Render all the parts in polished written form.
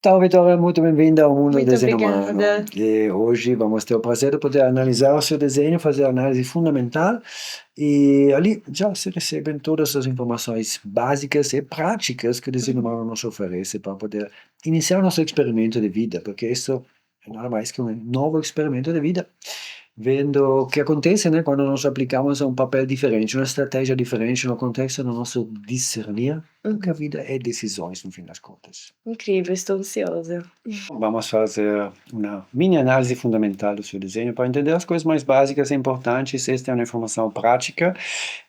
Ciao Vittoria, muito bem-vinda ao mundo do Muito desenho humano. obrigada. E hoje vamos ter o prazer de poder analisar o seu desenho, fazer a análise fundamental e ali já se recebem todas as informações básicas e práticas que o desenho Uhum. humano nos oferece para poder iniciar o nosso experimento de vida, porque isso é nada mais que um novo experimento de vida, vendo o que acontece, né, quando nós aplicamos um papel diferente, uma estratégia diferente no contexto do nosso discernir, porque a Uhum. vida é decisões, no fim das contas. Incrível, estou ansiosa. Vamos fazer uma mini análise fundamental do seu desenho para entender as coisas mais básicas e importantes. Esta é uma informação prática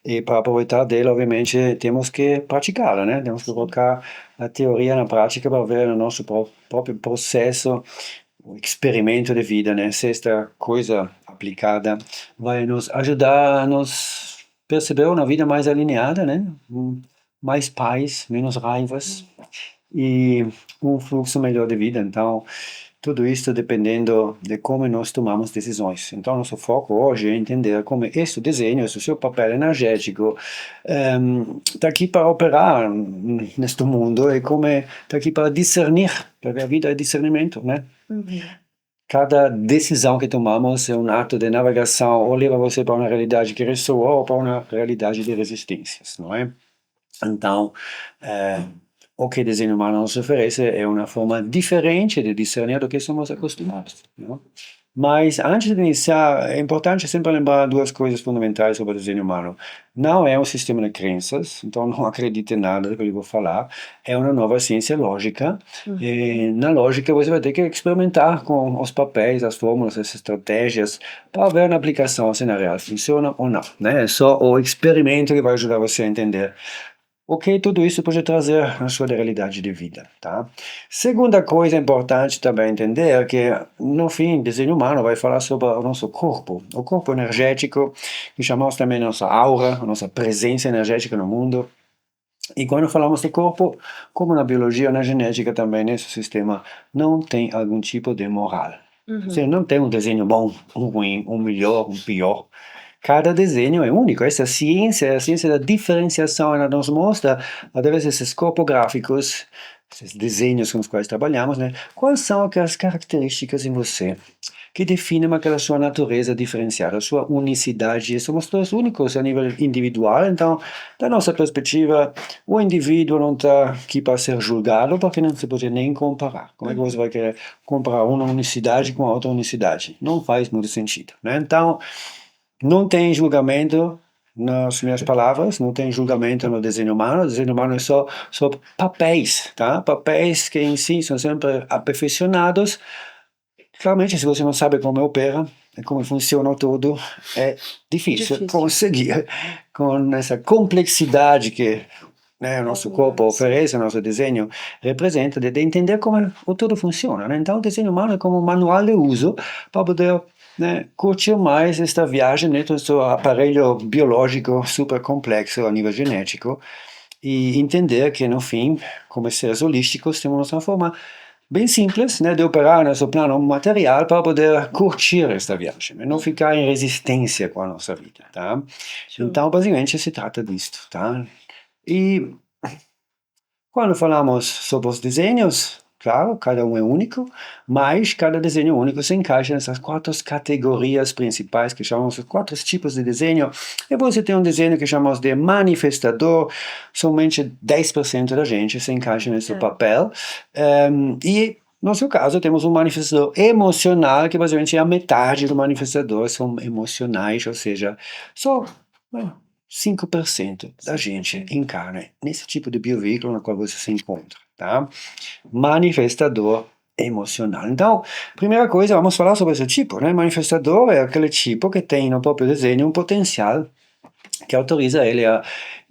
e para aproveitar dela, obviamente, temos que praticá-la, né? Temos que Sim. colocar a teoria na prática para ver o nosso próprio processo, o experimento de vida, né? Se esta coisa aplicada vai nos ajudar a nos perceber uma vida mais alinhada, né? Mais paz, menos raivas e um fluxo melhor de vida. Então, tudo isso dependendo de como nós tomamos decisões. Então, nosso foco hoje é entender como este desenho, esse seu papel energético, está aqui para operar neste mundo e como está aqui para discernir, porque a vida é discernimento, né? Uhum. Cada decisão que tomamos é um ato de navegação, ou leva você para uma realidade que ressoa ou para uma realidade de resistências, não é? Então, eh, o que o desenho humano nos oferece é uma forma diferente de discernir do que somos acostumados, não? Mas antes de iniciar, é importante sempre lembrar duas coisas fundamentais sobre o desenho humano. Não é um sistema de crenças, então não acredite em nada do que eu vou falar. É uma nova ciência lógica. Uhum. E na lógica você vai ter que experimentar com os papéis, as fórmulas, as estratégias, para ver na aplicação se na real funciona ou não, né? É só o experimento que vai ajudar você a entender o que tudo isso pode trazer na sua realidade de vida, tá? Segunda coisa importante também entender é que, no fim, desenho humano vai falar sobre o nosso corpo, o corpo energético, que chamamos também nossa aura, a nossa presença energética no mundo. E quando falamos de corpo, como na biologia, na genética também, nesse sistema, não tem algum tipo de moral. Você Uhum. não tem um desenho bom, um ruim, um melhor, um pior. Cada desenho é único. Essa ciência, a ciência da diferenciação, ela nos mostra, através desses corpográficos, esses desenhos com os quais trabalhamos, né, quais são aquelas características em você que definem aquela sua natureza diferenciada, a sua unicidade. Somos todos únicos a nível individual, então, da nossa perspectiva, o indivíduo não está aqui para ser julgado, porque não se pode nem comparar. Como é que você Uhum. vai querer comparar uma unicidade com a outra unicidade? Não faz muito sentido, né? Então, não tem julgamento nas minhas palavras, não tem julgamento no desenho humano. O desenho humano é só papéis, tá? Papéis que em si são sempre aperfeiçoados. Claramente, se você não sabe como opera e como funciona tudo, é difícil Difícil. conseguir com essa complexidade que, né, o É nosso corpo sim. oferece, o nosso desenho representa, de entender como o tudo funciona, né? Então, o desenho humano é como um manual de uso para poder, né, curtir mais esta viagem dentro do seu aparelho biológico super complexo a nível genético e entender que, no fim, como seres holísticos, temos uma forma bem simples, né, de operar nosso plano material para poder curtir esta viagem, e não Uhum. ficar em resistência com a nossa vida, tá? Show. Então, basicamente, se trata disto, tá? E quando falamos sobre os desenhos, claro, cada um é único, mas cada desenho único se encaixa nessas quatro categorias principais que chamamos de quatro tipos de desenho. E você tem um desenho que chamamos de manifestador, somente 10% da gente se encaixa nesse É. papel. E no seu caso, temos um manifestador emocional, que basicamente é a metade do manifestador, são emocionais, ou seja, só, bueno, 5% da gente Uhum. encarna nesse tipo de bioveículo no qual você se encontra, tá? Manifestador emocional. Então, primeira coisa, vamos falar sobre esse tipo, né? Manifestador é aquele tipo que tem no próprio desenho um potencial que autoriza ele a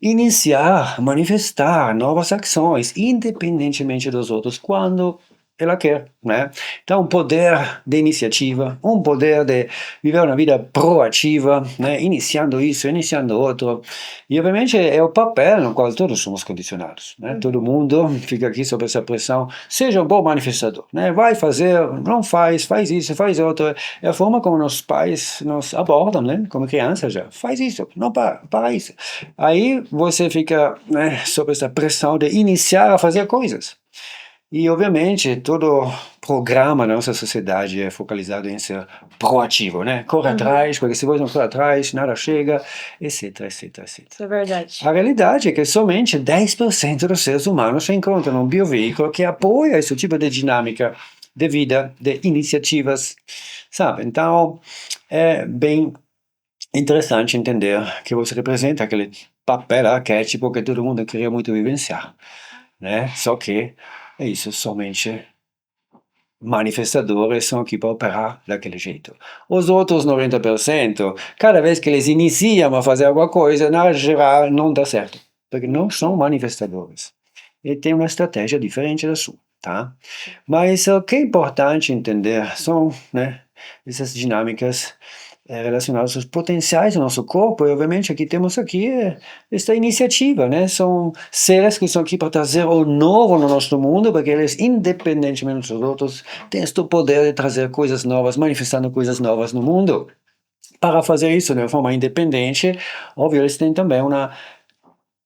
iniciar, manifestar novas ações, independentemente dos outros, quando ela quer, né? Então, um poder de iniciativa, um poder de viver uma vida proativa, né? Iniciando isso, iniciando outro. E, obviamente, é o papel no qual todos somos condicionados, né? Todo Uhum. mundo fica aqui sob essa pressão. Seja um bom manifestador, né? Vai fazer, não faz, faz isso, faz outro. É a forma como nossos pais nos abordam, né? Como criança já. Faz isso, não para isso. Aí você fica, né, sob essa pressão de iniciar a fazer coisas. E, obviamente, todo programa na nossa sociedade é focalizado em ser proativo, né? Corre Uhum. atrás, porque se você não for atrás, nada chega, etc, etc, etc. Isso é verdade. A realidade é que somente 10% dos seres humanos encontram um bioveículo que apoia esse tipo de dinâmica de vida, de iniciativas, sabe? Então, é bem interessante entender que você representa aquele papel arquétipo que todo mundo queria muito vivenciar, né? Só que é isso, somente manifestadores são aqui para operar daquele jeito. Os outros 90%, cada vez que eles iniciam a fazer alguma coisa, na geral não dá certo, porque não são manifestadores. E tem uma estratégia diferente da sua, tá? Mas o que é importante entender são, né, essas dinâmicas relacionadas aos potenciais do nosso corpo, e obviamente aqui temos esta iniciativa, né? São seres que estão aqui para trazer o novo no nosso mundo, porque eles, independentemente dos outros, têm este poder de trazer coisas novas, manifestando coisas novas no mundo. Para fazer isso de uma forma independente, óbvio, eles têm também uma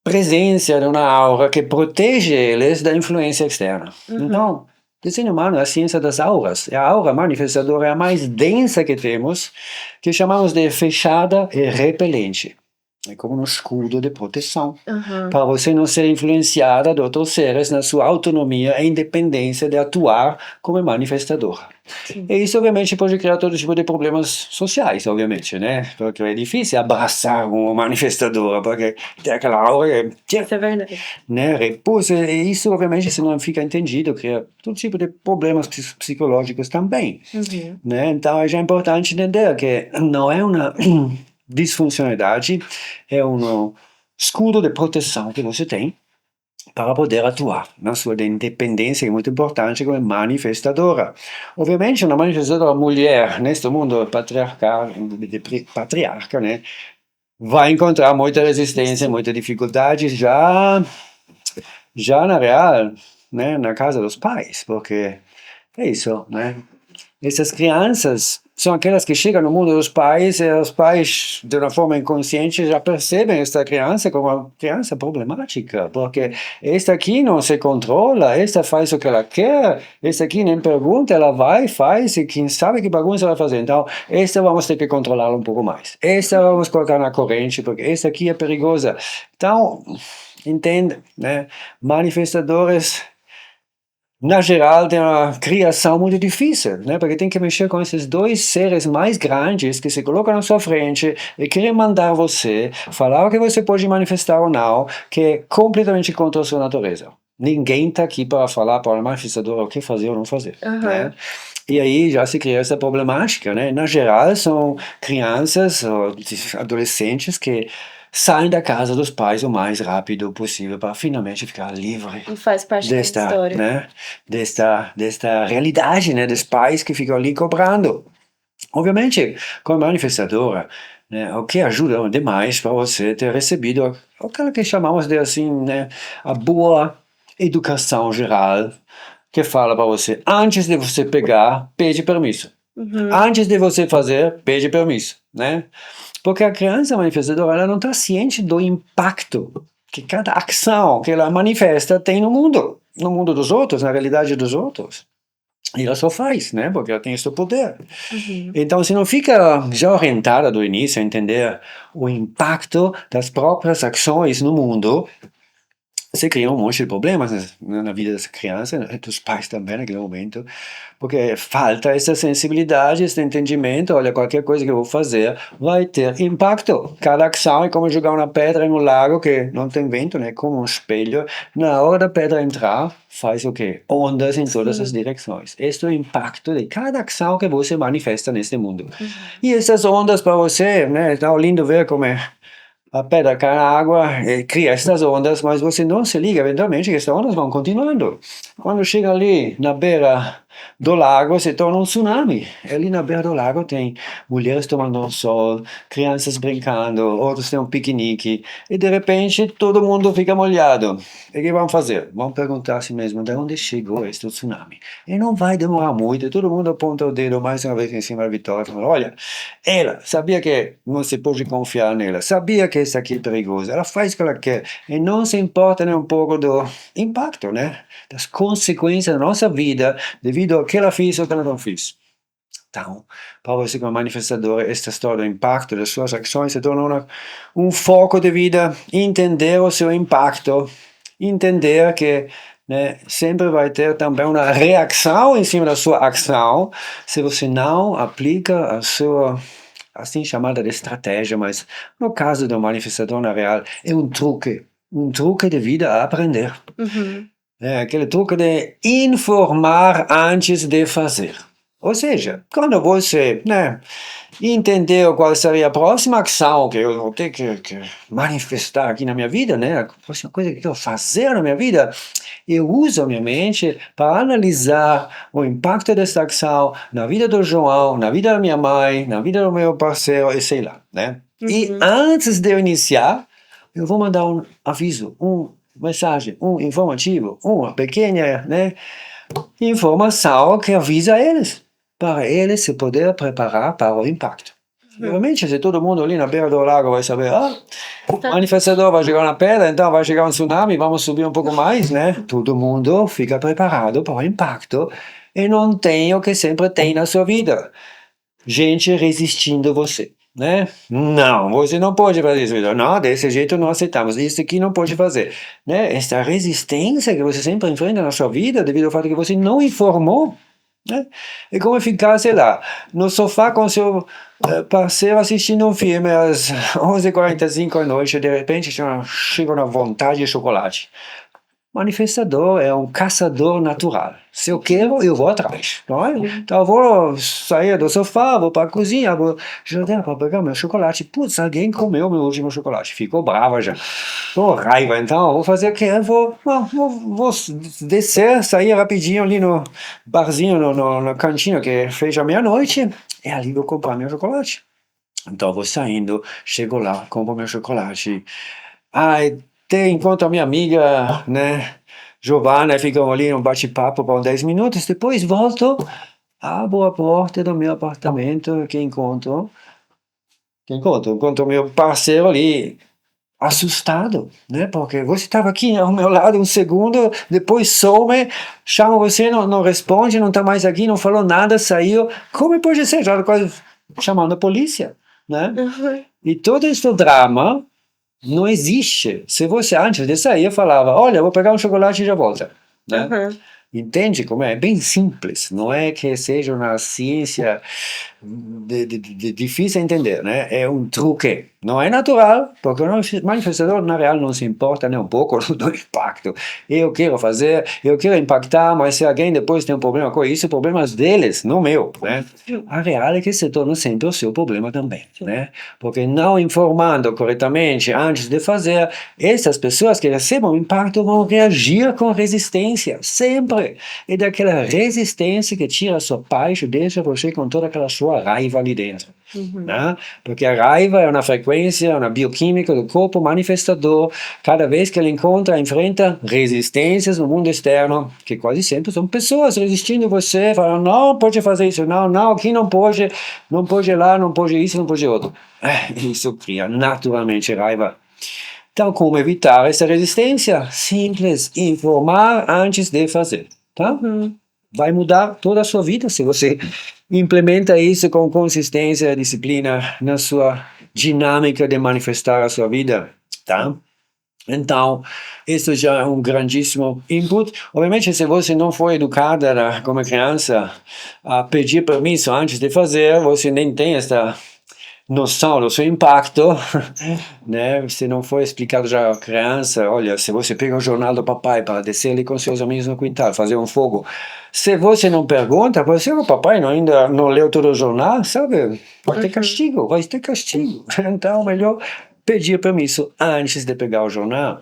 presença de uma aura que protege eles da influência externa. Uhum. Então, desenho humano é a ciência das auras. A aura manifestadora é a mais densa que temos, que chamamos de fechada e repelente. É como um escudo de proteção, Uhum. para você não ser influenciada de outros seres na sua autonomia e independência de atuar como manifestadora. Sim. E isso, obviamente, pode criar todo tipo de problemas sociais, obviamente, né? Porque é difícil abraçar uma manifestadora, porque tem aquela aura que, Isso é verdade. né, repulsa, e isso, obviamente, se não fica entendido, cria todo tipo de problemas psicológicos também, Uhum. né? Então, é já importante entender que não é uma disfuncionalidade, é um escudo de proteção que você tem para poder atuar na sua independência, que é muito importante, como manifestadora. Obviamente, uma manifestadora mulher, neste mundo patriarcal, patriarca, né, vai encontrar muita resistência, muita dificuldade já na real, né, na casa dos pais, porque é isso, né? Essas crianças são aquelas que chegam no mundo dos pais e os pais, de uma forma inconsciente, já percebem esta criança como uma criança problemática, porque esta aqui não se controla, esta faz o que ela quer, esta aqui nem pergunta, ela vai, faz e quem sabe que bagunça vai fazer. Então, esta vamos ter que controlá-la um pouco mais. Esta vamos colocar na corrente, porque esta aqui é perigosa. Então, entende, né? Manifestadores na geral, tem uma criação muito difícil, né? Porque tem que mexer com esses dois seres mais grandes que se colocam na sua frente e querem mandar você falar o que você pode manifestar ou não, que é completamente contra a sua natureza. Ninguém está aqui para falar para o manifestador o que fazer ou não fazer, né? Uhum. E aí já se cria essa problemática, né? Na geral, são crianças ou adolescentes que saem da casa dos pais o mais rápido possível para finalmente ficar livre E faz parte da desta, história. né, desta realidade, né, dos pais que ficam ali cobrando. Obviamente, como manifestadora, né, o que ajuda demais para você ter recebido aquilo que chamamos de assim, né, a boa educação geral, que fala para você, antes de você pegar, pede permisso. Uhum. Antes de você fazer, pede permisso, né? Porque a criança manifestadora, ela não está ciente do impacto que cada ação que ela manifesta tem no mundo dos outros, na realidade dos outros. E ela só faz, né? Porque ela tem esse poder. Uhum. Então, se não fica já orientada do início a entender o impacto das próprias ações no mundo, você cria um monte de problemas na vida dessa criança, né, dos pais também naquele momento, porque falta essa sensibilidade, esse entendimento. Olha, qualquer coisa que eu vou fazer vai ter impacto. Cada ação é como jogar uma pedra em um lago que não tem vento, né? Como um espelho. Na hora da pedra entrar, faz o quê? Ondas em todas as direções. Este é o impacto de cada ação que você manifesta neste mundo. Uhum. E essas ondas para você, né? Tá lindo ver como é. A pedra cai na água, cria estas ondas, mas você não se liga eventualmente que estas ondas vão continuando. Quando chega ali na beira do lago se torna um tsunami. E ali na beira do lago tem mulheres tomando um sol, crianças brincando, outros têm um piquenique, e de repente todo mundo fica molhado. E o que vão fazer? Vão perguntar a si mesmo de onde chegou este tsunami. E não vai demorar muito, e todo mundo aponta o dedo mais uma vez em cima da Vitória e fala: olha, ela sabia que não se pode confiar nela, sabia que isso aqui é perigoso, ela faz o que ela quer, e não se importa nem um pouco do impacto, né? Das consequências da nossa vida devido ao que ela fez ou que ela não fez. Então, para você como manifestador, esta história do impacto das suas ações se torna um foco de vida, entender o seu impacto, entender que, né, sempre vai ter também uma reação em cima da sua ação, se você não aplica a sua, assim chamada de estratégia, mas no caso do manifestador na real, é um truque de vida a aprender. Uhum. É aquele truque de informar antes de fazer. Ou seja, quando você, né, entendeu qual seria a próxima ação que eu vou ter que manifestar aqui na minha vida, né, a próxima coisa que eu vou fazer na minha vida, eu uso a minha mente para analisar o impacto dessa ação na vida do João, na vida da minha mãe, na vida do meu parceiro, e sei lá, né? E Uhum. antes de eu iniciar, eu vou mandar um aviso, mensagem, informativo, uma pequena, né, informação que avisa eles, para eles se poder preparar para o impacto. Uhum. Realmente, se todo mundo ali na beira do lago vai saber, o Tá. manifestador vai chegar na pedra, então vai chegar um tsunami, vamos subir um pouco mais, né? Todo mundo fica preparado para o impacto e não tem o que sempre tem na sua vida. Gente resistindo você, né? Não, você não pode fazer isso. Não, desse jeito não aceitamos. Isso aqui não pode fazer, né? Essa resistência que você sempre enfrenta na sua vida devido ao fato que você não informou, né? É como ficar, sei lá, no sofá com seu parceiro assistindo um filme às 11h45 da noite, de repente chega uma vontade de chocolate. Manifestador é um caçador natural. Se eu quero, eu vou atrás. Não é? Então eu vou sair do sofá, vou para a cozinha, vou jantar para pegar meu chocolate. Putz, alguém comeu meu último chocolate. Ficou brava já. Com raiva. Então eu vou fazer o quê? Eu vou descer, sair rapidinho ali no barzinho, no cantinho que fecha meia-noite. E ali vou comprar meu chocolate. Então eu vou saindo, chego lá, compro meu chocolate. Ai, encontro a minha amiga, né, Giovana, ficamos ali num bate-papo por 10 minutos, depois volto, abro a porta do meu apartamento, encontro meu parceiro ali, assustado, né, porque você estava aqui ao meu lado um segundo, depois some, chama você, não responde, não está mais aqui, não falou nada, saiu, como pode ser? Já quase chamando a polícia, né? Uhum. E todo esse drama não existe. Se você antes de sair falava, olha, vou pegar um chocolate e já volta, né? Uhum. Entende como é? É bem simples. Não é que seja uma ciência difícil de entender, né? É um truque. Não é natural, porque o manifestador, na real, não se importa nem um pouco do impacto. Eu quero fazer, eu quero impactar, mas se alguém depois tem um problema com isso, problemas deles, não meu, né? A real é que se torna sempre o seu problema também, né? Porque não informando corretamente antes de fazer, essas pessoas que recebem o impacto vão reagir com resistência, sempre. E daquela resistência que tira a sua paz e deixa você com toda aquela sua raiva ali dentro. Uhum. Né? Porque a raiva é uma frequência, uma bioquímica do corpo manifestador. Cada vez que ele enfrenta resistências no mundo externo, que quase sempre são pessoas resistindo a você, falando, não pode fazer isso, não, aqui não pode ir lá, não pode isso, não pode outro. Isso cria naturalmente raiva. Então, como evitar essa resistência? Simples, informar antes de fazer. Tá? Uhum. Vai mudar toda a sua vida se você implementa isso com consistência e disciplina na sua dinâmica de manifestar a sua vida, tá? Então, isso já é um grandíssimo input. Obviamente, se você não foi educada como criança a pedir permisso antes de fazer, você nem tem essa noção do seu impacto, né? Se não foi explicado já à criança, olha, se você pega o jornal do papai para descer ali com seus amigos no quintal, fazer um fogo, se você não pergunta, você, o papai ainda não leu todo o jornal, sabe? Vai ter castigo, vai ter castigo. Então, melhor pedir permisso antes de pegar o jornal.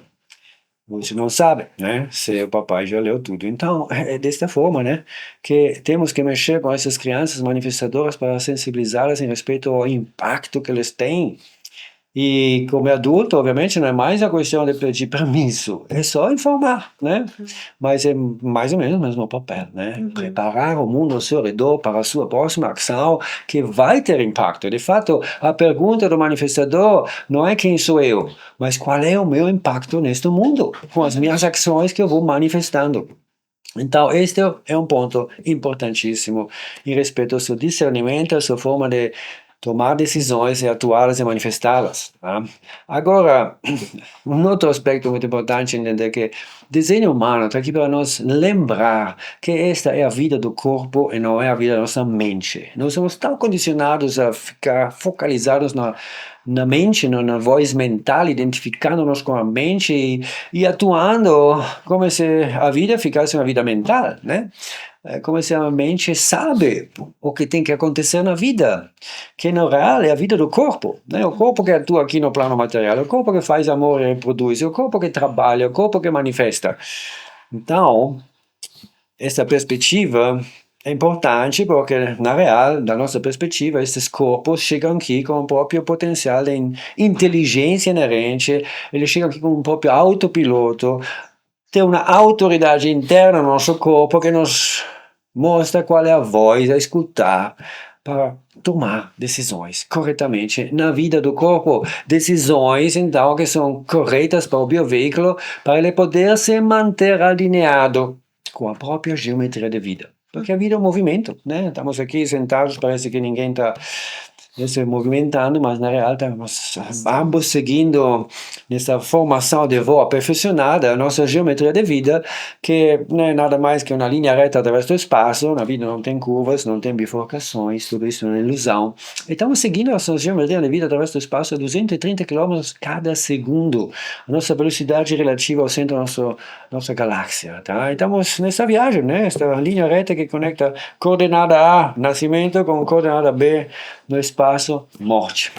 você não sabe, né, se o papai já leu tudo. Então, é desta forma, né, que temos que mexer com essas crianças manifestadoras para sensibilizá-las em respeito ao impacto que eles têm. E como adulto, obviamente, não é mais a questão de pedir permisso, é só informar, né? Mas é mais ou menos o mesmo papel, né? Uhum. Preparar o mundo ao seu redor para a sua próxima ação, que vai ter impacto. De fato, a pergunta do manifestador não é quem sou eu, mas qual é o meu impacto neste mundo, com as minhas ações que eu vou manifestando. Então, este é um ponto importantíssimo em respeito ao seu discernimento, à sua forma de tomar decisões e atuá-las e manifestá-las. Tá? Agora, um outro aspecto muito importante é entender que desenho humano está aqui para nos lembrar que esta é a vida do corpo e não é a vida da nossa mente. Nós somos tão condicionados a ficar focalizados na mente, na voz mental, identificando-nos com a mente e atuando como se a vida ficasse uma vida mental, né? É como se a mente sabe o que tem que acontecer na vida, que no real é a vida do corpo, né? O corpo que atua aqui no plano material, o corpo que faz amor e reproduz, o corpo que trabalha, o corpo que manifesta. Então, essa perspectiva é importante porque, na real, da nossa perspectiva, esses corpos chegam aqui com o próprio potencial de inteligência inerente, eles chegam aqui com o próprio autopiloto, tem uma autoridade interna no nosso corpo que nos mostra qual é a voz a escutar para tomar decisões corretamente na vida do corpo. Decisões, então, que são corretas para o bioveículo, para ele poder se manter alinhado com a própria geometria de vida. Porque a vida é um movimento, né? Estamos aqui sentados, parece que ninguém está se movimentando, mas na real estamos ambos seguindo nessa formação de voo aperfeiçoada, a nossa geometria de vida, que não é nada mais que uma linha reta através do espaço. Na vida não tem curvas, não tem bifurcações, tudo isso é uma ilusão. E estamos seguindo a nossa geometria de vida através do espaço a 230 km cada segundo, a nossa velocidade relativa ao centro da nossa galáxia, tá? E estamos nessa viagem, né? Esta linha reta que conecta coordenada A, nascimento, com coordenada B, no espaço, morte.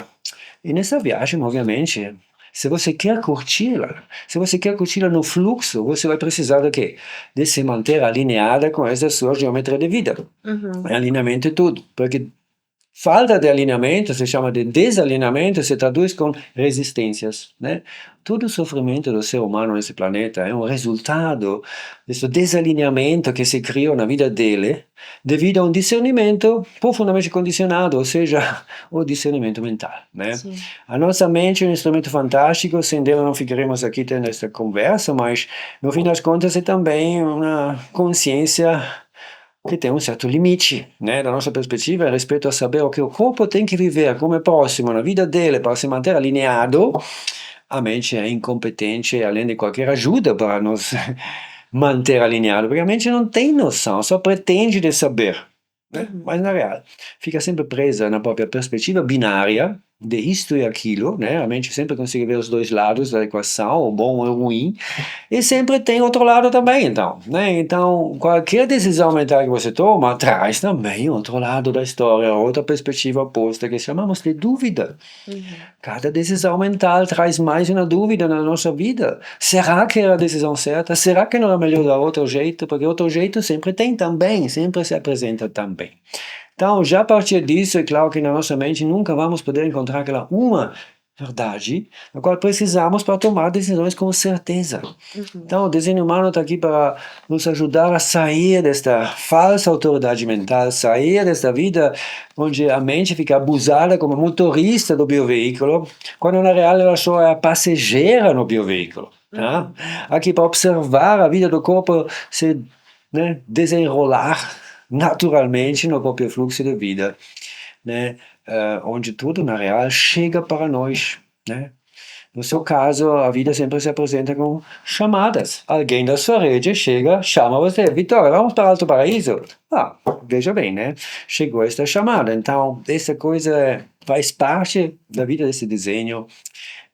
E nessa viagem, obviamente, se você quer curti-la, se você quer curti-la no fluxo, você vai precisar de quê? De se manter alinhada com essa sua geometria de vida. Alinhamento é tudo, porque falta de alinhamento se chama de desalinhamento, se traduz com resistências, né? Todo o sofrimento do ser humano nesse planeta é um resultado desse desalinhamento que se criou na vida dele devido a um discernimento profundamente condicionado, ou seja, o discernimento mental, né? Sim. A nossa mente é um instrumento fantástico, sem dela não ficaremos aqui tendo esta conversa, mas no fim das contas é também uma consciência que tem um certo limite, né, da nossa perspectiva, a respeito a saber o que o corpo tem que viver como próximo na vida dele para se manter alinhado. A mente é incompetente, além de qualquer ajuda para nos manter alinhado, porque a mente não tem noção, só pretende de saber, né? Mas na real, fica sempre presa na própria perspectiva binária de isto e aquilo, né? A mente sempre consegue ver os dois lados da equação, o bom e o ruim, e sempre tem outro lado também, então, né? Então, qualquer decisão mental que você toma traz também outro lado da história, outra perspectiva oposta que chamamos de dúvida. Cada decisão mental traz mais uma dúvida na nossa vida. Será que era a decisão certa? Será que não é melhor dar outro jeito? Porque outro jeito sempre tem também, sempre se apresenta também. Então, já a partir disso, é claro que na nossa mente nunca vamos poder encontrar aquela uma verdade, na qual precisamos para tomar decisões com certeza. Então, o desenho humano está aqui para nos ajudar a sair desta falsa autoridade mental, sair desta vida onde a mente fica abusada como motorista do bioveículo, quando na real ela só é a passageira no bioveículo. Tá? Aqui para observar a vida do corpo se, né, desenrolar naturalmente no próprio fluxo de vida, né? Onde tudo, na real, chega para nós, né? No seu caso, a vida sempre se apresenta com chamadas. Alguém da sua rede chega, chama você, Vitória, vamos para Alto Paraíso? Ah, veja bem, né? Chegou esta chamada. Então, essa coisa faz parte da vida desse desenho.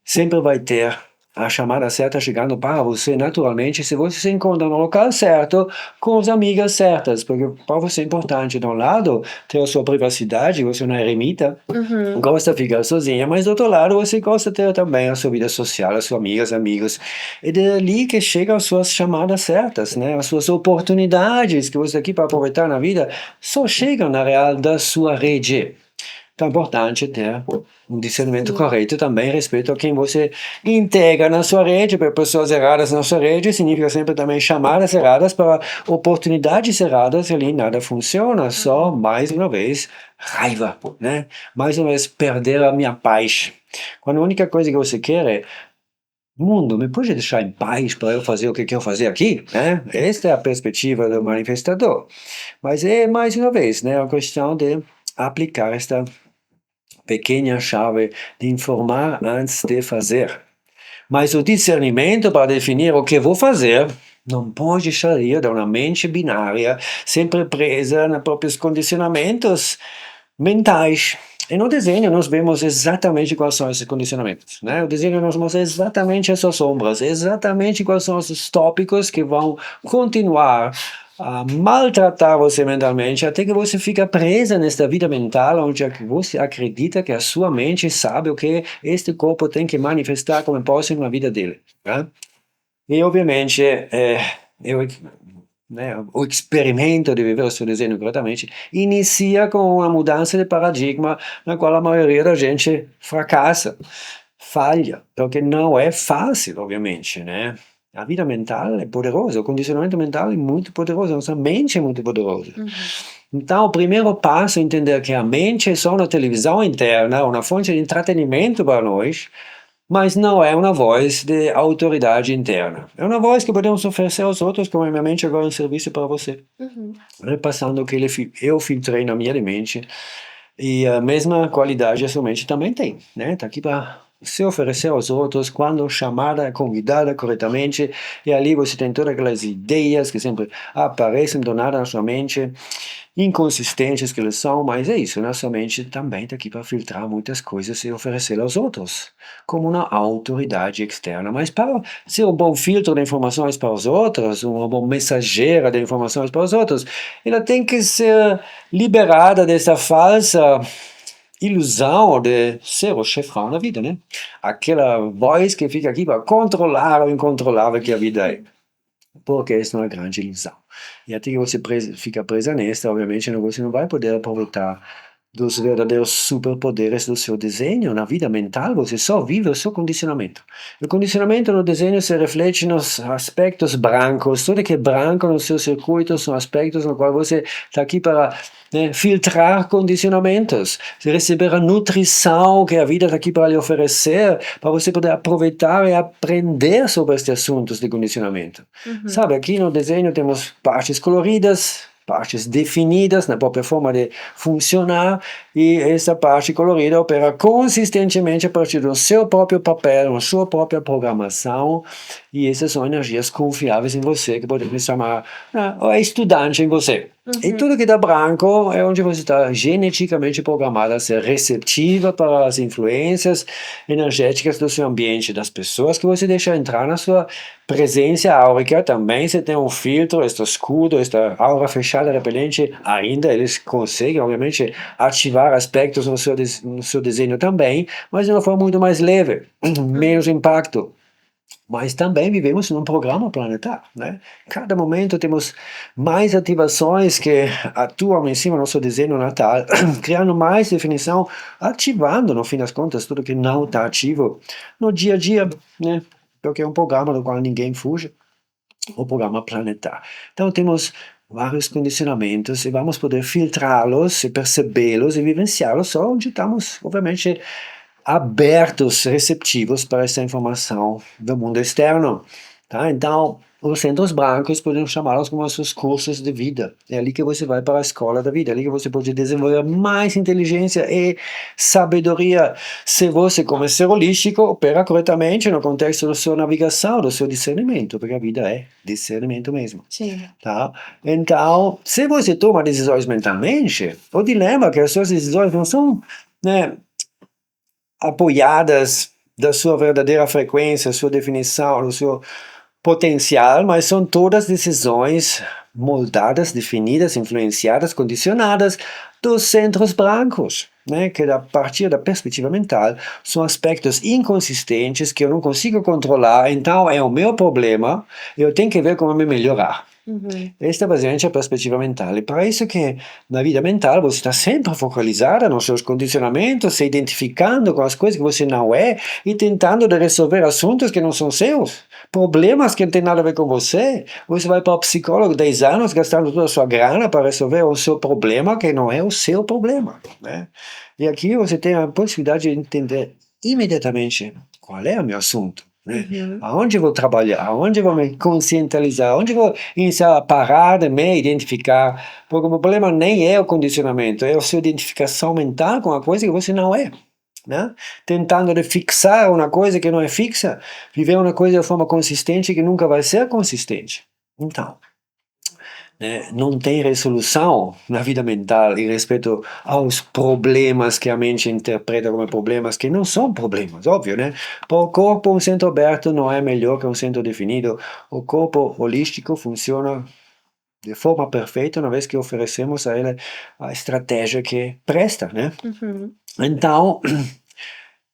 Sempre vai ter a chamada certa chegando para você naturalmente se você se encontra no local certo, com as amigas certas, porque para você é importante, de um lado, ter a sua privacidade, você não é eremita, Uhum. gosta de ficar sozinha, mas do outro lado você gosta de ter também a sua vida social, as suas amigas, amigos. E é ali que chegam as suas chamadas certas, né? As suas oportunidades que você tem aqui para aproveitar na vida só chegam na real da sua rede. Então é importante ter um discernimento Sim. correto também respeito a quem você integra na sua rede, para pessoas erradas na sua rede, significa sempre também chamadas erradas para oportunidades erradas, e ali nada funciona, só, mais uma vez, raiva, né? Mais uma vez, perder a minha paz. Quando a única coisa que você quer é, mundo, me pode deixar em paz para eu fazer o que quero fazer aqui, né? Esta é a perspectiva do manifestador. Mas é, mais uma vez, né, a questão de aplicar esta pequena chave de informar antes de fazer. Mas o discernimento para definir o que vou fazer não pode sair de uma mente binária, sempre presa nos próprios condicionamentos mentais. E no desenho nós vemos exatamente quais são esses condicionamentos, né? O desenho nos mostra exatamente essas sombras, exatamente quais são os tópicos que vão continuar a maltratar você mentalmente até que você fica presa nesta vida mental onde você acredita que a sua mente sabe o que este corpo tem que manifestar como próximo na vida dele, né? E obviamente eu, né, o experimento de viver o seu desenho corretamente inicia com uma mudança de paradigma na qual a maioria da gente fracassa, falha, porque não é fácil, obviamente, né? A vida mental é poderosa, o condicionamento mental é muito poderoso, a nossa mente é muito poderosa. Uhum. Então, o primeiro passo é entender que a mente é só uma televisão interna, uma fonte de entretenimento para nós, mas não é uma voz de autoridade interna. É uma voz que podemos oferecer aos outros, como a minha mente agora é um serviço para você. Uhum. Repassando o que eu filtrei na minha mente, e a mesma qualidade a sua mente também tem, né? Tá aqui para se oferecer aos outros quando chamada, convidada corretamente, e ali você tem todas aquelas ideias que sempre aparecem do nada na sua mente, inconsistentes que eles são, mas é isso, nossa mente também está aqui para filtrar muitas coisas e oferecer aos outros, como uma autoridade externa. Mas para ser um bom filtro de informações para os outros, uma boa mensageira de informações para os outros, ela tem que ser liberada dessa falsa ilusão de ser o chefão da vida, né? Aquela voz que fica aqui para controlar o incontrolável que a vida é. Porque isso é uma grande ilusão. E até que você fica presa nesta, obviamente você não vai poder aproveitar dos verdadeiros superpoderes do seu desenho. Na vida mental, você só vive o seu condicionamento. O condicionamento no desenho se reflete nos aspectos brancos. Tudo que é branco no seu circuito são aspectos no qual você está aqui para, né, filtrar condicionamentos, receber a nutrição que a vida está aqui para lhe oferecer, para você poder aproveitar e aprender sobre estes assuntos de condicionamento. Uhum. Sabe, aqui no desenho temos partes coloridas, partes definidas na própria forma de funcionar, e essa parte colorida opera consistentemente a partir do seu próprio papel, da sua própria programação, e essas são energias confiáveis em você, que podemos chamar a estudante em você. E Uhum. tudo que dá branco é onde você está geneticamente programada a ser receptiva para as influências energéticas do seu ambiente, das pessoas que você deixa entrar na sua presença áurica. Também você tem um filtro, este escudo, esta aura fechada repelente, ainda eles conseguem, obviamente, ativar aspectos no seu desenho também, mas de uma forma muito mais leve, menos impacto. Mas também vivemos num programa planetário, né? Cada momento temos mais ativações que atuam em cima do nosso desenho natal, criando mais definição, ativando, no fim das contas, tudo que não está ativo no dia a dia, né? Porque é um programa do qual ninguém fuge, o programa planetário. Então temos vários condicionamentos e vamos poder filtrá-los e percebê-los e vivenciá-los só onde estamos, obviamente, abertos, receptivos para essa informação do mundo externo, tá? Então, os centros brancos podemos chamá-los como os seus cursos de vida. É ali que você vai para a escola da vida, é ali que você pode desenvolver mais inteligência e sabedoria. Se você, como ser holístico, opera corretamente no contexto da sua navegação, do seu discernimento, porque a vida é discernimento mesmo. Sim. Tá? Então, se você toma decisões mentalmente, o dilema é que as suas decisões não são, né, apoiadas da sua verdadeira frequência, sua definição, do seu potencial, mas são todas decisões moldadas, definidas, influenciadas, condicionadas dos centros brancos, né? Que a partir da perspectiva mental são aspectos inconsistentes que eu não consigo controlar, então é o meu problema, eu tenho que ver como me melhorar. Esta é basicamente a perspectiva mental. E para isso que na vida mental você está sempre focalizada nos seus condicionamentos, se identificando com as coisas que você não é e tentando de resolver assuntos que não são seus, problemas que não têm nada a ver com você. Você vai para o psicólogo 10 anos gastando toda a sua grana para resolver o seu problema que não é o seu problema, né? E aqui você tem a possibilidade de entender imediatamente qual é o meu assunto, né? Aonde eu vou trabalhar, aonde eu vou me conscientizar, aonde eu vou iniciar a parar de me identificar, porque o problema nem é o condicionamento, é a sua identificação mental com a coisa que você não é, né? Tentando de fixar uma coisa que não é fixa, viver uma coisa de forma consistente que nunca vai ser consistente. Então, né, não tem resolução na vida mental em respeito aos problemas que a mente interpreta como problemas, que não são problemas, óbvio, né? Para o corpo, um centro aberto não é melhor que um centro definido. O corpo holístico funciona de forma perfeita uma vez que oferecemos a ele a estratégia que presta, né? Então,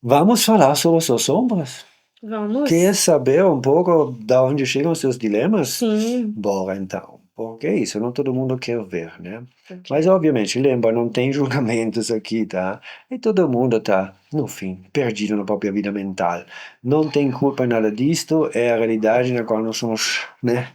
vamos falar sobre as suas sombras. Vamos? Quer saber um pouco de onde chegam os seus dilemas? Sim. Bora então, porque isso não todo mundo quer ver, né? Ok. Mas obviamente, lembra, não tem julgamentos aqui, tá? E todo mundo tá, no fim, perdido na própria vida mental. Não tem culpa em nada disto, é a realidade na qual nós somos, né,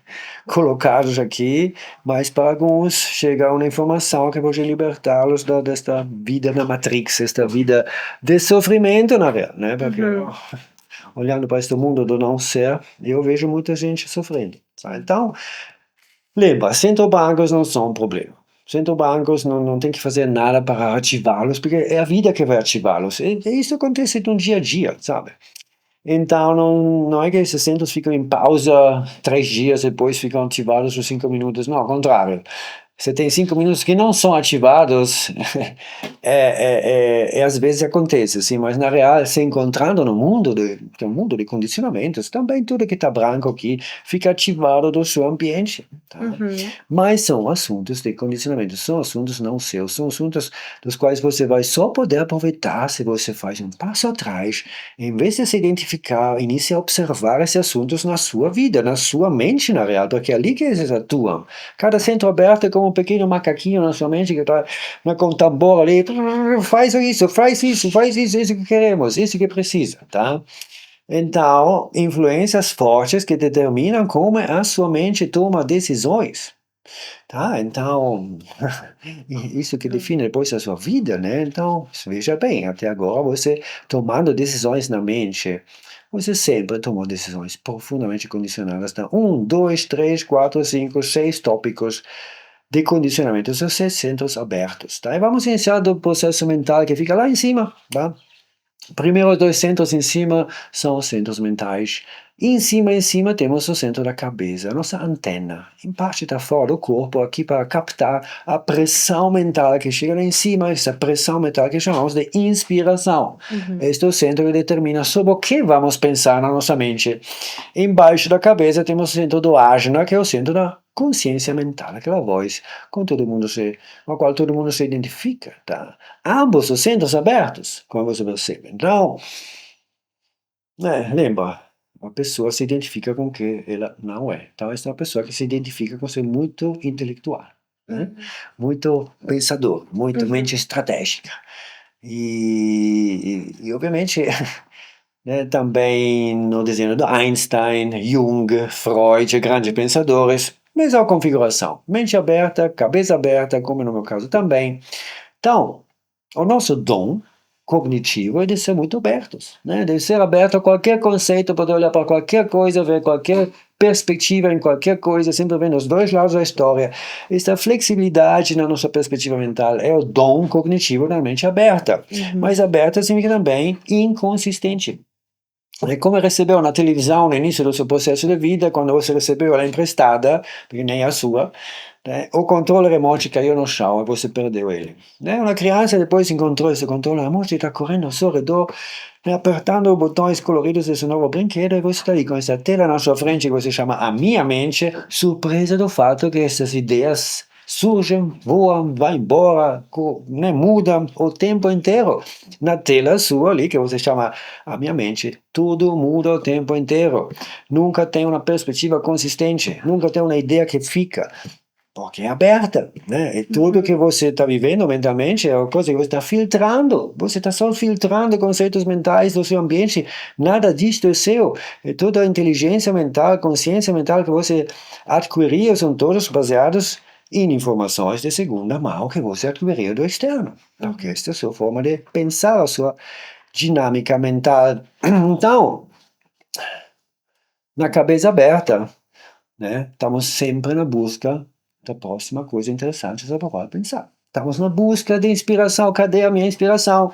colocados aqui, mas para alguns chega uma informação que pode libertá-los desta vida na Matrix, esta vida de sofrimento, na real, né? Porque olhando para este mundo do não ser, eu vejo muita gente sofrendo. Tá? Então, lembra, centrobancos não são um problema. Centrobancos não tem que fazer nada para ativá-los, porque é a vida que vai ativá-los. E isso acontece no dia a dia, sabe? Então, não é que esses centros ficam em pausa 3 dias e depois ficam ativados por 5 minutos. Não, ao contrário. Você tem 5 minutos que não são ativados, às vezes acontece, assim, mas na real, se encontrando no mundo que é um mundo de condicionamentos, também tudo que está branco aqui fica ativado do seu ambiente. Tá? Mas são assuntos de condicionamento, são assuntos não seus, são assuntos dos quais você vai só poder aproveitar se você faz um passo atrás, em vez de se identificar, inicia a observar esses assuntos na sua vida, na sua mente, na real, porque é ali que eles atuam. Cada centro aberto é como um pequeno macaquinho na sua mente que está com o tambor ali, faz isso, isso que queremos, isso que precisa, tá? Então, influências fortes que determinam como a sua mente toma decisões, tá? Então, isso que define depois a sua vida, né? Então, veja bem, até agora você tomando decisões na mente, você sempre tomou decisões profundamente condicionadas a 1, 2, 3, 4, 5, 6 tópicos de condicionamento, são 6 centros abertos, tá? E vamos iniciar do processo mental que fica lá em cima, tá? Primeiros 2 centros em cima são os centros mentais. Em cima temos o centro da cabeça, a nossa antena. Em parte está fora do corpo, aqui para captar a pressão mental que chega lá em cima, essa pressão mental que chamamos de inspiração. Este é o centro que determina sobre o que vamos pensar na nossa mente. Embaixo da cabeça temos o centro do ajna, que é o centro da consciência mental, aquela voz com a qual todo mundo se identifica, tá? Ambos os centros abertos, como você percebe. Então, lembra, a pessoa se identifica com o que ela não é. Então, essa é uma pessoa que se identifica com ser muito intelectual, né? Muito pensador, muito mente estratégica. E obviamente, né, também no desenho do Einstein, Jung, Freud, grandes pensadores, mesma configuração. Mente aberta, cabeça aberta, como no meu caso também. Então, o nosso dom cognitivo é de ser muito abertos, né? De ser aberto a qualquer conceito, poder olhar para qualquer coisa, ver qualquer perspectiva em qualquer coisa, sempre vendo os dois lados da história. Essa flexibilidade na nossa perspectiva mental é o dom cognitivo da mente aberta. Mas aberta significa também inconsistente. É come receber uma televisão no início do seu processo de vida, quando você recebeu ela emprestada, perché nem a sua, né? O controle remoto caiu no chão e você perdeu ele. Né? Uma criança depois encontrou esse controle remoto e está correndo ao seu redor, né? Apertando os botões coloridos desse novo brinquedo e você está aí com essa tela na sua frente que você chama a minha mente, surpresa do fato que essas ideias surgem, voam, vão embora, né? Mudam o tempo inteiro. Na tela sua ali, que você chama a minha mente, tudo muda o tempo inteiro. Nunca tem uma perspectiva consistente, nunca tem uma ideia que fica. Porque é aberta, né? E tudo que você está vivendo mentalmente é uma coisa que você está filtrando. Você está só filtrando conceitos mentais do seu ambiente. Nada disto é seu. E toda a inteligência mental, consciência mental que você adquiriu são todos baseados em informações de segunda mão que você adquiriu do externo. Porque esta é a sua forma de pensar, a sua dinâmica mental. Então, na cabeça aberta, né? Estamos sempre na busca da próxima coisa interessante sobre a qual pensar. Estamos na busca de inspiração. Cadê a minha inspiração?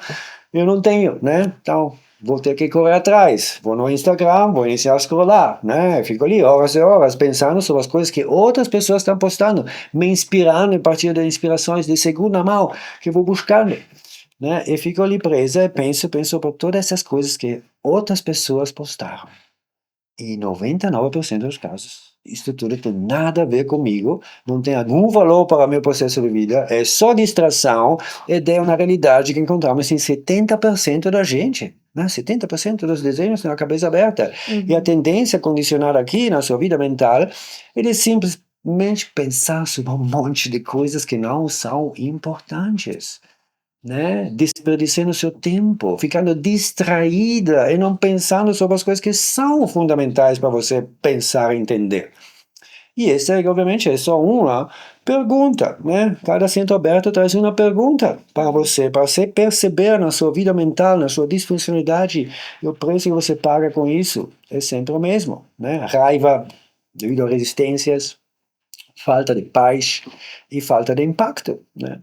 Eu não tenho, né? Então, vou ter que correr atrás. Vou no Instagram, vou iniciar a scrollar, né? Fico ali horas e horas pensando sobre as coisas que outras pessoas estão postando, me inspirando a partir de inspirações de segunda mão que vou buscando, né? E fico ali presa e penso por todas essas coisas que outras pessoas postaram. E 99% dos casos, isso tudo tem nada a ver comigo, não tem algum valor para o meu processo de vida, é só distração e é uma realidade que encontramos em 70% da gente. Né? 70% dos desenhos têm a cabeça aberta. E a tendência condicionada aqui na sua vida mental é de simplesmente pensar sobre um monte de coisas que não são importantes. Né? Desperdiçando seu tempo, ficando distraída e não pensando sobre as coisas que são fundamentais para você pensar e entender. E essa, obviamente, é só uma pergunta, né? Cada centro aberto traz uma pergunta para você perceber na sua vida mental, na sua disfuncionalidade, e o preço que você paga com isso é sempre o mesmo, né? Raiva devido a resistências, falta de paz e falta de impacto, né?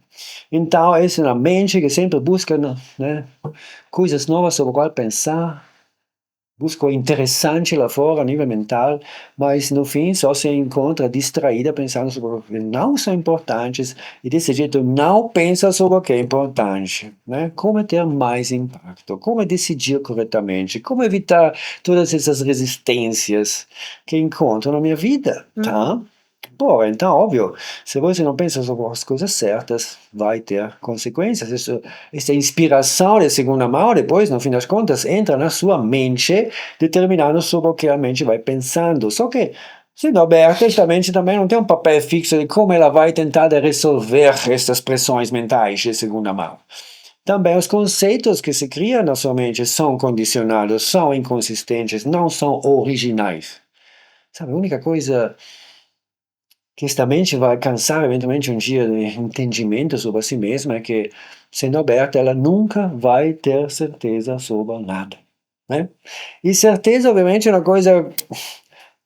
Então, essa é uma mente que sempre busca, né, coisas novas sobre o qual pensar, busca o interessante lá fora a nível mental, mas no fim só se encontra distraída pensando sobre o que não são importantes e desse jeito não pensa sobre o que é importante, né? Como ter mais impacto, como decidir corretamente, como evitar todas essas resistências que encontro na minha vida, tá? Pô, então, óbvio, se você não pensa sobre as coisas certas, vai ter consequências. Essa inspiração de segunda mão, depois, no fim das contas, entra na sua mente, determinando sobre o que a mente vai pensando. Só que, sendo aberta, esta mente também não tem um papel fixo de como ela vai tentar resolver estas pressões mentais de segunda mão. Também os conceitos que se criam na sua mente são condicionados, são inconsistentes, não são originais. Sabe, a única coisa que esta mente vai alcançar eventualmente um dia de entendimento sobre si mesma é que, sendo aberta, ela nunca vai ter certeza sobre nada, né? E certeza, obviamente, é uma coisa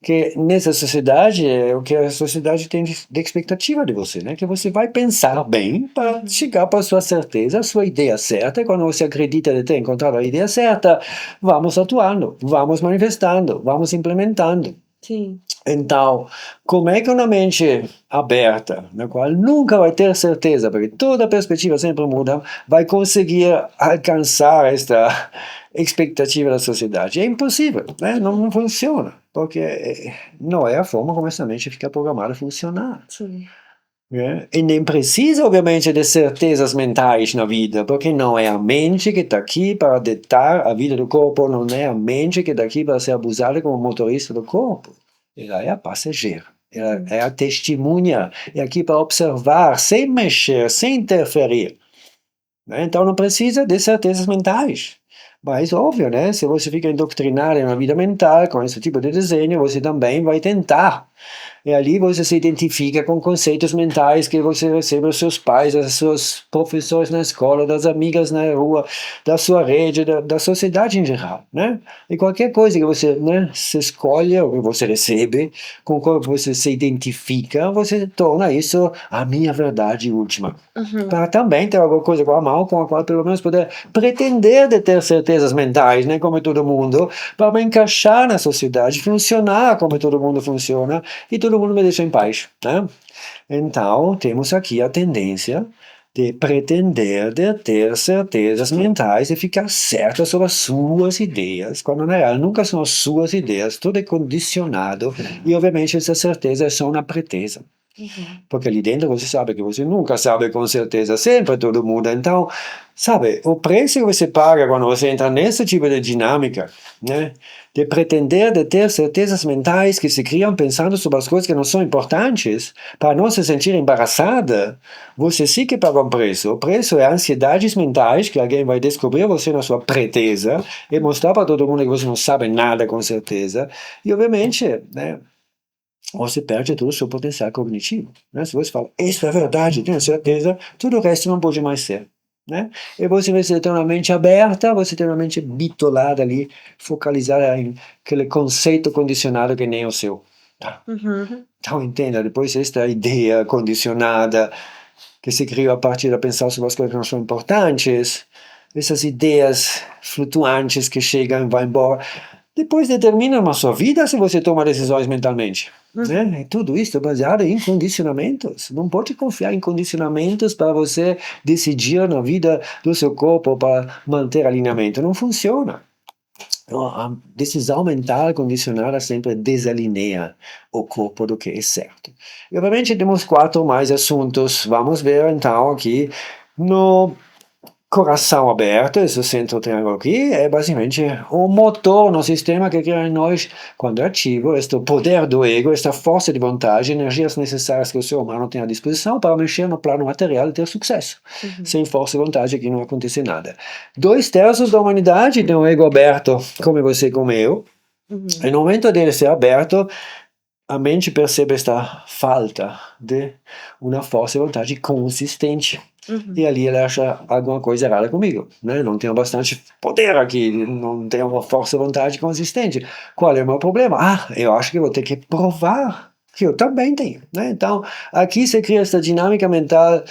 que nessa sociedade é o que a sociedade tem de expectativa de você, né? Que você vai pensar bem para chegar para a sua certeza, a sua ideia certa, e quando você acredita de ter encontrado a ideia certa, vamos atuando, vamos manifestando, vamos implementando. Sim. Então, como é que uma mente aberta, na qual nunca vai ter certeza, porque toda a perspectiva sempre muda, vai conseguir alcançar esta expectativa da sociedade? É impossível, né? Não funciona, porque não é a forma como essa mente fica programada a funcionar. Sim. Né? E nem precisa, obviamente, de certezas mentais na vida, porque não é a mente que está aqui para ditar a vida do corpo, não é a mente que está aqui para ser abusada como motorista do corpo. Ela é a passageira, ela é a testemunha, é aqui para observar, sem mexer, sem interferir. Né? Então não precisa de certezas mentais. Mas, óbvio, né? Se você fica indoctrinado na vida mental com esse tipo de desenho, você também vai tentar E ali você se identifica com conceitos mentais que você recebe dos seus pais, dos seus professores na escola, das amigas na rua, da sua rede, da sociedade em geral, né? E qualquer coisa que você, né, se escolhe ou que você recebe, com qual você se identifica, você torna isso a minha verdade última. Uhum. Para também ter alguma coisa com a mão, com a qual pelo menos poder pretender de ter certezas mentais, né, como todo mundo, para me encaixar na sociedade, funcionar como todo mundo funciona e todo mundo me deixa em paz, né? Então, temos aqui a tendência de pretender de ter certezas mentais e ficar certo sobre as suas ideias, quando na real nunca são as suas ideias, tudo é condicionado e obviamente essas certezas são uma pretesa. Uhum. Porque ali dentro você sabe que você nunca sabe com certeza, sempre tudo muda. Então, sabe, o preço que você paga quando você entra nesse tipo de dinâmica, né, de pretender de ter certezas mentais que se criam pensando sobre as coisas que não são importantes, para não se sentir embaraçada, você sim que paga um preço. O preço é ansiedades mentais, que alguém vai descobrir você na sua pretesa e mostrar para todo mundo que você não sabe nada com certeza. E, obviamente, né, você perde todo o seu potencial cognitivo, né? Se você fala, isso é verdade, tenho certeza, tudo o resto não pode mais ser, né? E você tem uma mente aberta, você tem uma mente bitolada ali, focalizada em aquele conceito condicionado que nem o seu. Tá? Uhum. Então, entenda, depois esta ideia condicionada que se criou a partir de pensar sobre as coisas que não são importantes, essas ideias flutuantes que chegam e vão embora, depois determinam a sua vida se você toma decisões mentalmente. Né? E tudo isso é baseado em condicionamentos. Não pode confiar em condicionamentos para você decidir na vida do seu corpo para manter alinhamento. Não funciona. A decisão mental condicionada sempre desalinea o corpo do que é certo. E obviamente temos 4 mais assuntos. Vamos ver então aqui no coração aberto, esse centro triângulo aqui, é basicamente o motor no sistema que cria em nós, quando é ativo, este poder do ego, esta força de vontade, energias necessárias que o ser humano tem à disposição para mexer no plano material e ter sucesso. Uhum. Sem força e vontade aqui não acontece nada. 2/3 da humanidade tem um ego aberto, como você e como eu. Uhum. E no momento dele ser aberto, a mente percebe esta falta de uma força e vontade consistente. Uhum. E ali ela acha alguma coisa errada comigo, né? Não tenho bastante poder aqui, não tenho uma força e vontade consistente. Qual é o meu problema? Ah, eu acho que vou ter que provar que eu também tenho, né? Então, aqui se cria essa dinâmica mental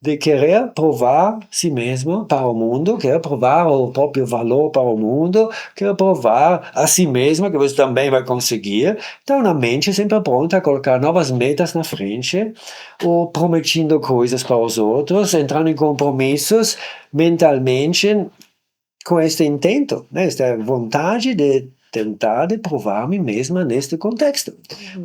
de querer provar si mesmo para o mundo, querer provar o próprio valor para o mundo, querer provar a si mesmo que você também vai conseguir. Então, na mente sempre pronta a colocar novas metas na frente, ou prometendo coisas para os outros, entrando em compromissos mentalmente com este intento, né? Esta vontade de tentar de provar a mim mesma neste contexto,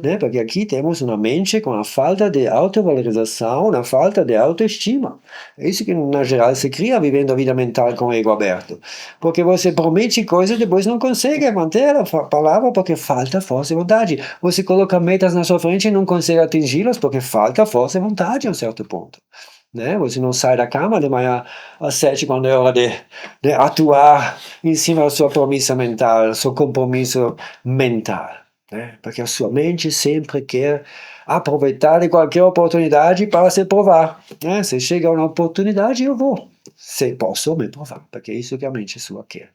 né? Porque aqui temos uma mente com a falta de autovalorização, uma falta de autoestima. É isso que, na geral, se cria vivendo a vida mental com o ego aberto. Porque você promete coisas e depois não consegue manter a palavra porque falta força e vontade. Você coloca metas na sua frente e não consegue atingi-las porque falta força e vontade a um certo ponto. Né? Você não sai da cama de manhã às 7 quando é hora de atuar em cima da sua promessa mental, do seu compromisso mental. Né? Porque a sua mente sempre quer aproveitar de qualquer oportunidade para se provar. Né? Se chega uma oportunidade, eu vou. Se posso me provar, porque é isso que a mente sua quer.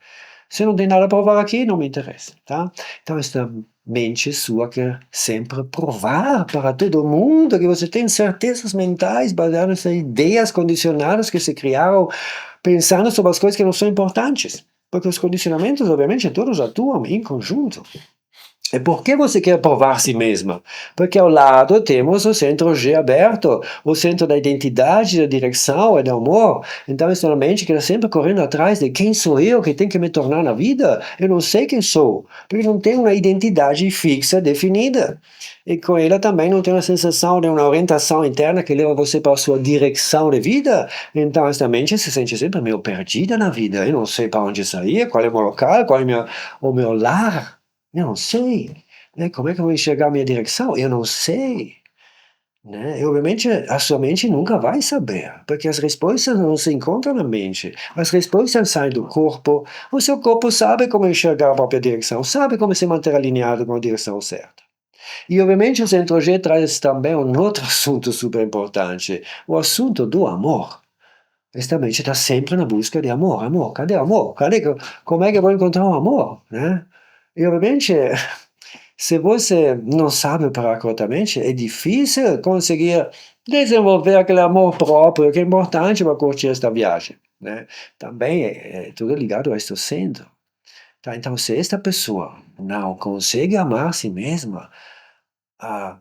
Se não tem nada a provar aqui, não me interessa, tá? Então, esta mente sua quer sempre provar para todo mundo que você tem certezas mentais baseadas em ideias condicionadas que se criaram pensando sobre as coisas que não são importantes. Porque os condicionamentos, obviamente, todos atuam em conjunto. E por que você quer provar a si mesma? Porque ao lado temos o centro G aberto, o centro da identidade, da direção e do amor. Então, essa mente que está sempre correndo atrás de quem sou eu, que tem que me tornar na vida. Eu não sei quem sou, porque não tenho uma identidade fixa, definida. E com ela também não tem uma sensação de uma orientação interna que leva você para a sua direção de vida. Então, essa mente se sente sempre meio perdida na vida. Eu não sei para onde sair, qual é o meu local, qual é o meu lar. Eu não sei, né? Como é que eu vou enxergar a minha direção? Eu não sei, né? E, obviamente, a sua mente nunca vai saber, porque as respostas não se encontram na mente. As respostas saem do corpo. O seu corpo sabe como enxergar a própria direção, sabe como se manter alinhado com a direção certa. E obviamente o Centro G traz também um outro assunto super importante, o assunto do amor. Esta mente está sempre na busca de amor, amor, cadê o amor? Como é que eu vou encontrar um amor, né? E obviamente, se você não sabe operar corretamente, é difícil conseguir desenvolver aquele amor próprio que é importante para curtir esta viagem, né? Também é tudo ligado a este centro. Tá? Então, se esta pessoa não consegue amar a si mesma, a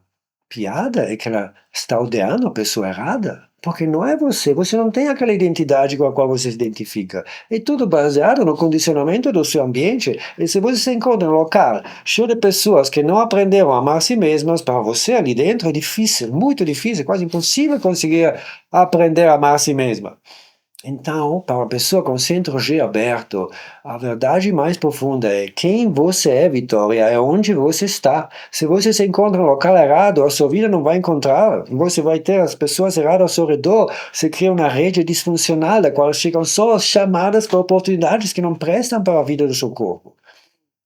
piada é que ela está odiando a pessoa errada, porque não é você, você não tem aquela identidade com a qual você se identifica. É tudo baseado no condicionamento do seu ambiente. E se você se encontra em um local cheio de pessoas que não aprenderam a amar a si mesmas, para você ali dentro é difícil, muito difícil, quase impossível conseguir aprender a amar a si mesma. Então, para uma pessoa com centro G aberto, a verdade mais profunda é quem você é, Vitória, é onde você está. Se você se encontra no local errado, a sua vida não vai encontrar. Você vai ter as pessoas erradas ao seu redor. Você cria uma rede disfuncional, da qual chegam só as chamadas para oportunidades que não prestam para a vida do seu corpo.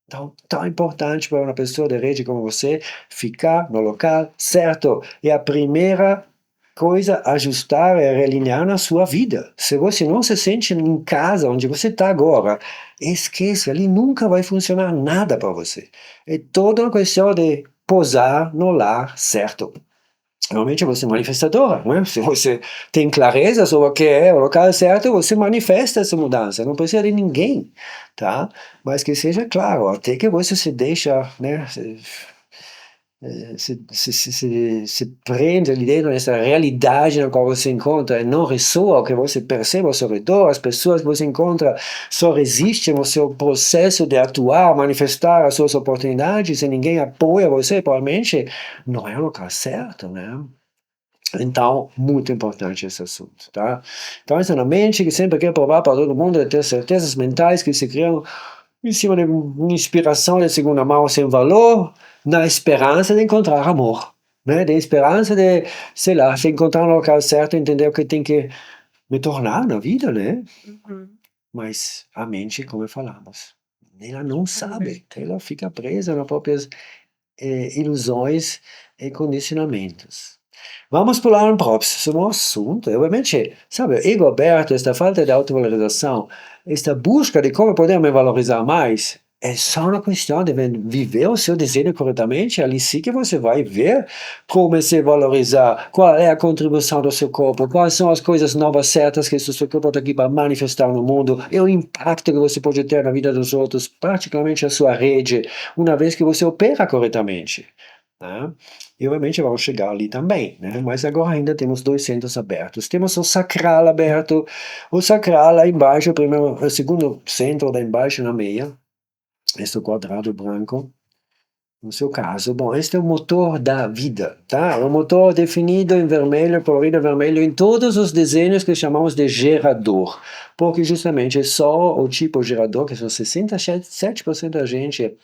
Então, tão importante para uma pessoa de rede como você ficar no local certo. E a primeira coisa ajustar é realinhar na sua vida. Se você não se sente em casa onde você está agora, esquece, ali nunca vai funcionar nada para você. É toda uma questão de posar no lar certo. Realmente você é manifestadora, não é? Se você tem clareza sobre o que é o local certo, você manifesta essa mudança, não precisa de ninguém, tá? Mas que seja claro, até que você se deixa, né, se prende ali dentro nessa realidade na qual você encontra e não ressoa o que você percebe ao seu redor, as pessoas que você encontra só resistem ao seu processo de atuar, manifestar as suas oportunidades e ninguém apoia você, provavelmente não é o local certo, né? Então, muito importante esse assunto, tá? Então, essa é uma mente que sempre quer provar para todo mundo, ter certezas mentais que se criam em cima de uma inspiração de segunda mão sem valor, na esperança de encontrar amor, né? De esperança de, sei lá, se encontrar no local certo, entender o que tem que me tornar na vida, né? Uhum. Mas a mente, como falamos, ela não sabe, ela fica presa nas próprias ilusões e condicionamentos. Vamos pular um próximo assunto. Obviamente, sabe, ego aberto, esta falta de autovalorização, esta busca de como poder me valorizar mais, é só uma questão de viver o seu desejo corretamente. Ali sim que você vai ver como se valorizar, qual é a contribuição do seu corpo, quais são as coisas novas certas que o seu corpo está aqui para manifestar no mundo, e o impacto que você pode ter na vida dos outros, particularmente a sua rede, uma vez que você opera corretamente. Né? E obviamente vamos chegar ali também, né? Mas agora ainda temos dois centros abertos. Temos o sacral aberto, o sacral lá embaixo, o segundo centro lá embaixo na meia, este quadrado branco. No seu caso, bom, este é o motor da vida, tá? O motor definido em vermelho, colorido vermelho, em todos os desenhos que chamamos de gerador, porque justamente é só o tipo gerador, que são 67% da gente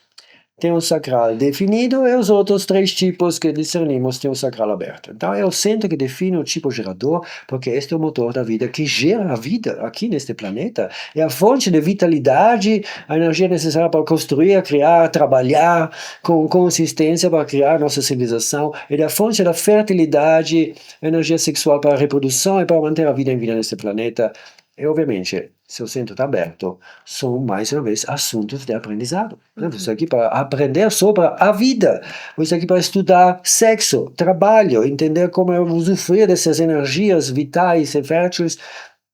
tem um sacral definido e os outros três tipos que discernimos têm um sacral aberto. Então é o centro que define o tipo gerador, porque este é o motor da vida que gera a vida aqui neste planeta. É a fonte de vitalidade, a energia necessária para construir, criar, trabalhar com consistência para criar nossa civilização. É a fonte da fertilidade, energia sexual para a reprodução e para manter a vida em vida neste planeta. E, obviamente, se o centro está aberto, são, mais uma vez, assuntos de aprendizado. Você está aqui para aprender sobre a vida. Você está aqui para estudar sexo, trabalho, entender como usufruir dessas energias vitais e férteis,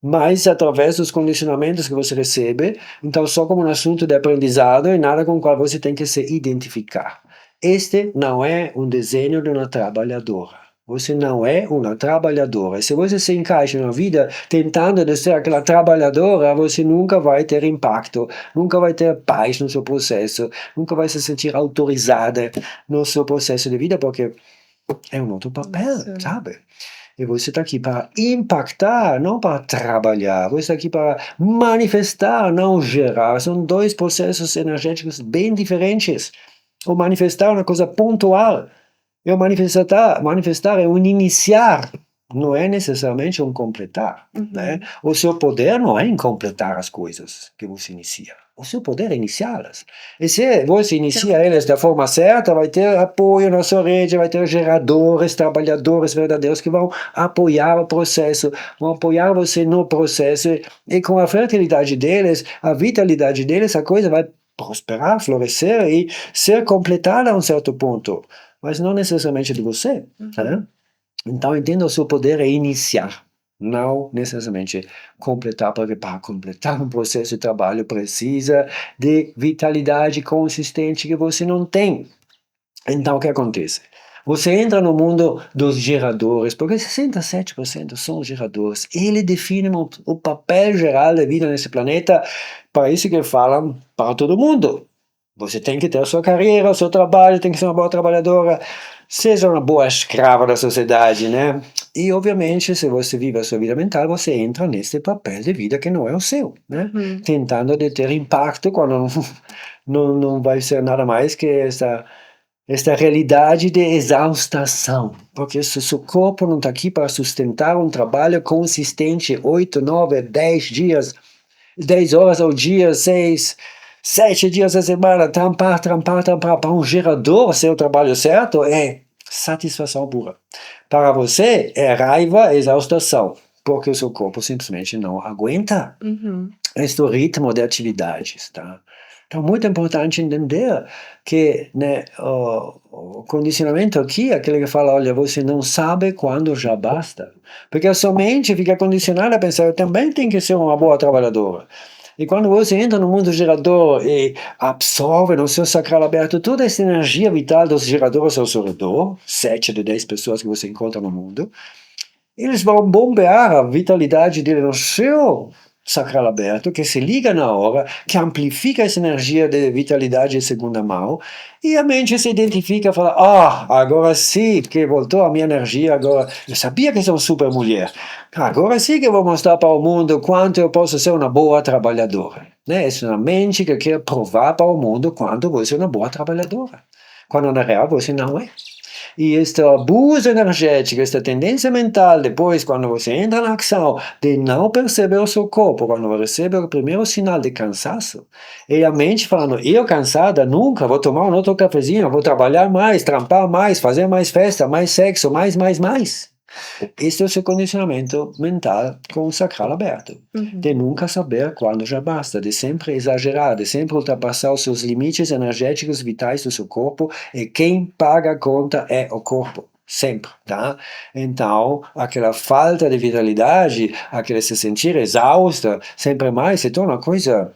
mas através dos condicionamentos que você recebe. Então, só como um assunto de aprendizado e nada com o qual você tem que se identificar. Este não é um desenho de uma trabalhadora. Você não é uma trabalhadora. Se você se encaixa na vida tentando ser aquela trabalhadora, você nunca vai ter impacto, nunca vai ter paz no seu processo, nunca vai se sentir autorizada no seu processo de vida, porque é um outro papel, sabe? E você está aqui para impactar, não para trabalhar. Você está aqui para manifestar, não gerar. São dois processos energéticos bem diferentes. O manifestar é uma coisa pontual. E o manifestar é um iniciar, não é necessariamente um completar. Né? O seu poder não é em completar as coisas que você inicia. o seu poder é iniciá-las. E se você inicia elas da forma certa, vai ter apoio na sua rede, vai ter geradores, trabalhadores verdadeiros que vão apoiar o processo, vão apoiar você no processo, e com a fertilidade deles, a vitalidade deles, a coisa vai prosperar, florescer e ser completada a um certo ponto, mas não necessariamente de você, né? Então, entenda, o seu poder é iniciar, não necessariamente completar, porque para completar um processo de trabalho precisa de vitalidade consistente que você não tem. Então, o que acontece? Você entra no mundo dos geradores, porque 67% são geradores. Eles definem o papel geral da vida nesse planeta. Para isso que falam para todo mundo. Você tem que ter a sua carreira, o seu trabalho, tem que ser uma boa trabalhadora, seja uma boa escrava da sociedade, né? E, obviamente, se você vive a sua vida mental, você entra nesse papel de vida que não é o seu, né? Tentando de ter impacto quando não vai ser nada mais que esta realidade de exaustação, porque se o seu corpo não está aqui para sustentar um trabalho consistente, 8, 9, 10 dias, 10 horas ao dia, 6, 7 dias a semana, trampar, para um gerador, ser o trabalho certo, é satisfação pura. Para você, é raiva, exaustação, porque o seu corpo simplesmente não aguenta este ritmo de atividades, tá? Então, muito importante entender que, né, o condicionamento aqui é aquele que fala, olha, você não sabe quando já basta. Porque a sua mente fica condicionada a pensar, eu também tenho que ser uma boa trabalhadora. E quando você entra no mundo gerador e absorve no seu sacral aberto toda essa energia vital dos geradores ao seu redor, 7 de 10 pessoas que você encontra no mundo, eles vão bombear a vitalidade dele no seu sacral aberto, que se liga na hora, que amplifica essa energia de vitalidade de segunda mão, e a mente se identifica e fala, agora sim que voltou a minha energia, agora eu sabia que sou super mulher, agora sim que eu vou mostrar para o mundo quanto eu posso ser uma boa trabalhadora. Né? Essa é uma mente que quer provar para o mundo quanto você é uma boa trabalhadora, quando na real você não é. E este abuso energético, esta tendência mental, depois, quando você entra na ação, de não perceber o seu corpo, quando você recebe o primeiro sinal de cansaço, e a mente falando, eu cansada, nunca, vou tomar um outro cafezinho, vou trabalhar mais, trampar mais, fazer mais festa, mais sexo, mais. Este é o seu condicionamento mental com o sacral aberto. De nunca saber quando já basta, de sempre exagerar, de sempre ultrapassar os seus limites energéticos vitais do seu corpo, e quem paga a conta é o corpo. Sempre, tá? Então, aquela falta de vitalidade, aquele se sentir exausta, sempre mais, se torna uma coisa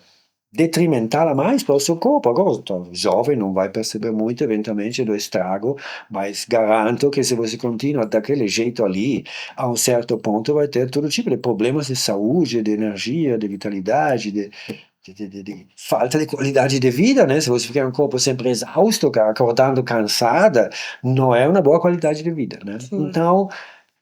detrimental a mais para o seu corpo. Agora, o jovem não vai perceber muito eventualmente do estrago, mas garanto que se você continua daquele jeito ali, a um certo ponto vai ter todo tipo de problemas de saúde, de energia, de vitalidade, de falta de qualidade de vida, né? Se você ficar um corpo sempre exausto, acordando cansada, não é uma boa qualidade de vida, né? Então,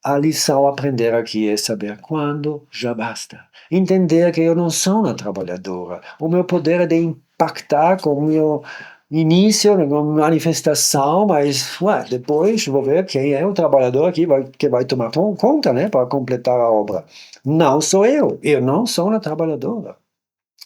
a lição a aprender aqui é saber quando já basta. Entender que eu não sou uma trabalhadora. O meu poder é de impactar com o meu início, com a manifestação, mas depois vou ver quem é o trabalhador aqui que vai tomar conta, né, para completar a obra. Não sou eu. Eu não sou uma trabalhadora.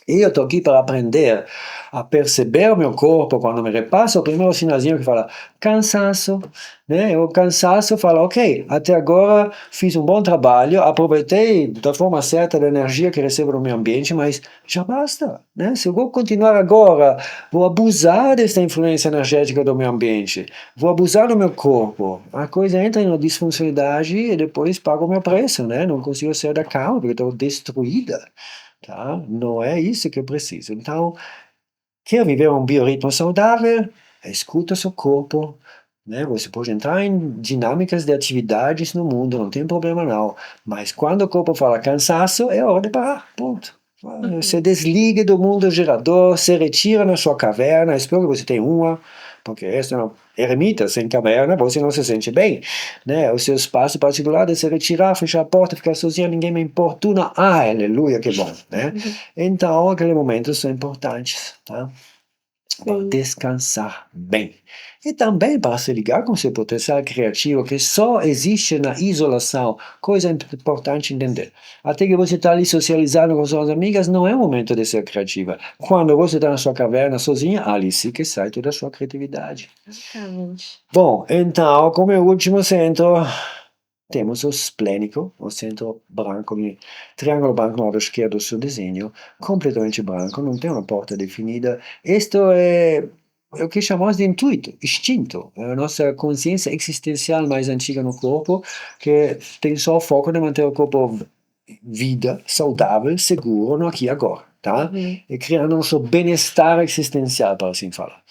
E eu estou aqui para aprender a perceber o meu corpo quando me repassa o primeiro sinalzinho que fala cansaço, né? O cansaço fala, ok, até agora fiz um bom trabalho, aproveitei da forma certa da energia que recebo no meio ambiente, mas já basta, né? Se eu vou continuar agora, vou abusar dessa influência energética do meio ambiente, vou abusar do meu corpo, a coisa entra em uma disfuncionalidade e depois pago o meu preço, né? Não consigo sair da cama porque estou destruída. Tá? Não é isso que eu preciso. Então, quer viver um biorritmo saudável? Escuta seu corpo. Né? Você pode entrar em dinâmicas de atividades no mundo, não tem problema não. Mas quando o corpo fala cansaço, é hora de parar. Ponto. Você desliga do mundo gerador, se retira na sua caverna, espero que você tenha uma, porque essa é uma ermita sem caverna, você não se sente bem, né? O seu espaço particular de se retirar, fechar a porta, ficar sozinho, ninguém me importuna, aleluia, que bom, né? Então, aqueles momentos são importantes, tá? para descansar bem. E também para se ligar com seu potencial criativo, que só existe na isolação. Coisa importante entender. Até que você está ali socializando com suas amigas, não é o momento de ser criativa. Quando você está na sua caverna sozinha, ali sim que sai toda a sua criatividade. Exatamente. Bom, então, como último centro, temos o esplênico, o centro branco, triângulo branco no lado esquerdo do seu desenho, completamente branco, não tem uma porta definida. Isto é o que chamamos de intuito, instinto, é a nossa consciência existencial mais antiga no corpo, que tem só o foco de manter o corpo vida, saudável, seguro no aqui e agora, tá? E criando nosso bem-estar existencial, para assim falar.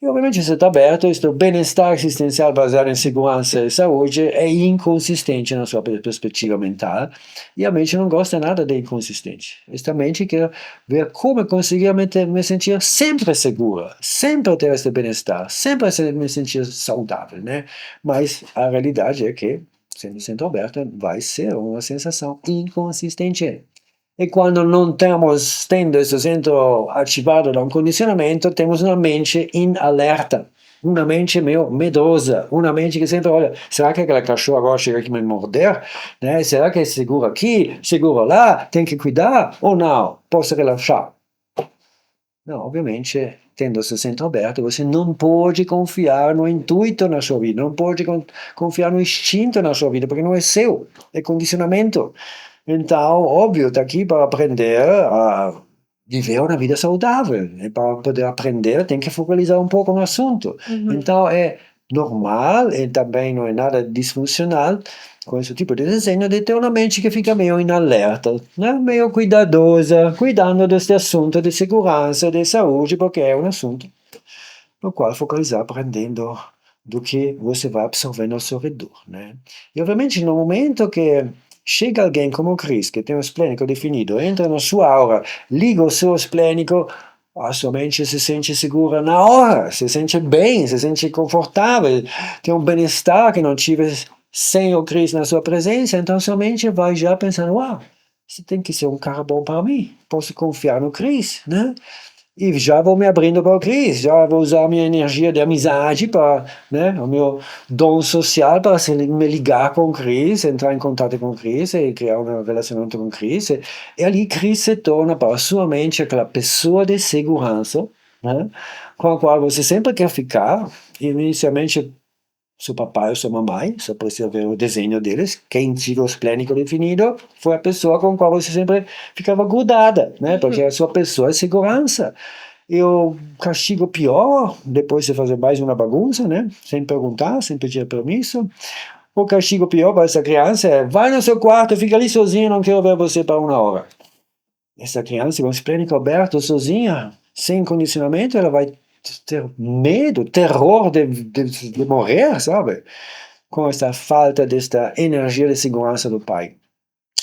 E ovviamente se está aberto, questo bem-estar existencial baseado em segurança e saúde é inconsistente na sua perspectiva mental, e a mente não gosta nada de inconsistente. Esta mente quer ver como conseguir me sentir sempre segura, sempre ter este bem-estar, sempre me sentir saudável, né? Mas a realidade é que, sendo centro aberto, vai ser uma sensação inconsistente. E quando não estamos tendo esse centro ativado da um condicionamento, temos uma mente in alerta, uma mente meio medrosa, uma mente que sempre olha, será que aquela cachorra agora chega aqui me morder? Né? Será que é seguro aqui, seguro lá, tem que cuidar ou não? Posso relaxar? Não, obviamente, tendo esse centro aberto, você não pode confiar no intuito na sua vida, não pode confiar no instinto na sua vida, porque não é seu, é condicionamento. Então, óbvio, está aqui para aprender a viver uma vida saudável. E para poder aprender, tem que focalizar um pouco no assunto. Então, é normal e também não é nada disfuncional com esse tipo de desenho de ter uma mente que fica meio em alerta, né? Meio cuidadosa, cuidando deste assunto de segurança, de saúde, porque é um assunto no qual focalizar aprendendo do que você vai absorvendo ao seu redor, né? E obviamente no momento que chega alguém como o Chris, que tem um esplênico definido, entra na sua aura, liga o seu esplênico, a sua mente se sente segura na hora, se sente bem, se sente confortável, tem um bem-estar que não tive sem o Chris na sua presença, então sua mente vai já pensando, uau, você tem que ser um cara bom para mim, posso confiar no Chris, né? E já vou me abrindo para o Chris, já vou usar a minha energia de amizade, para, né, o meu dom social para me ligar com o Chris, entrar em contato com o Chris e criar um relacionamento com o Chris. E ali Chris se torna para a sua mente aquela pessoa de segurança, né, com a qual você sempre quer ficar. E inicialmente seu papai ou sua mamãe, só precisa ver o desenho deles, quem tinha o esplênico definido foi a pessoa com a qual você sempre ficava grudada, né? Porque é a sua pessoa de segurança. E o castigo pior, depois de fazer mais uma bagunça, né? Sem perguntar, sem pedir permisso, o castigo pior para essa criança é: vai no seu quarto, fica ali sozinho, não quero ver você para uma hora. Essa criança com o esplênico aberto, sozinha, sem condicionamento, ela vai ter medo, terror de morrer, sabe? Com essa falta desta energia de segurança do pai.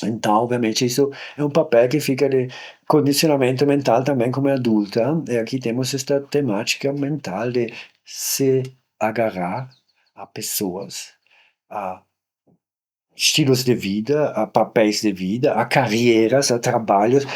Então, obviamente, isso é um papel que fica de condicionamento mental também como adulta. E aqui temos esta temática mental de se agarrar a pessoas, a estilos de vida, a papéis de vida, a carreiras, a trabalhos,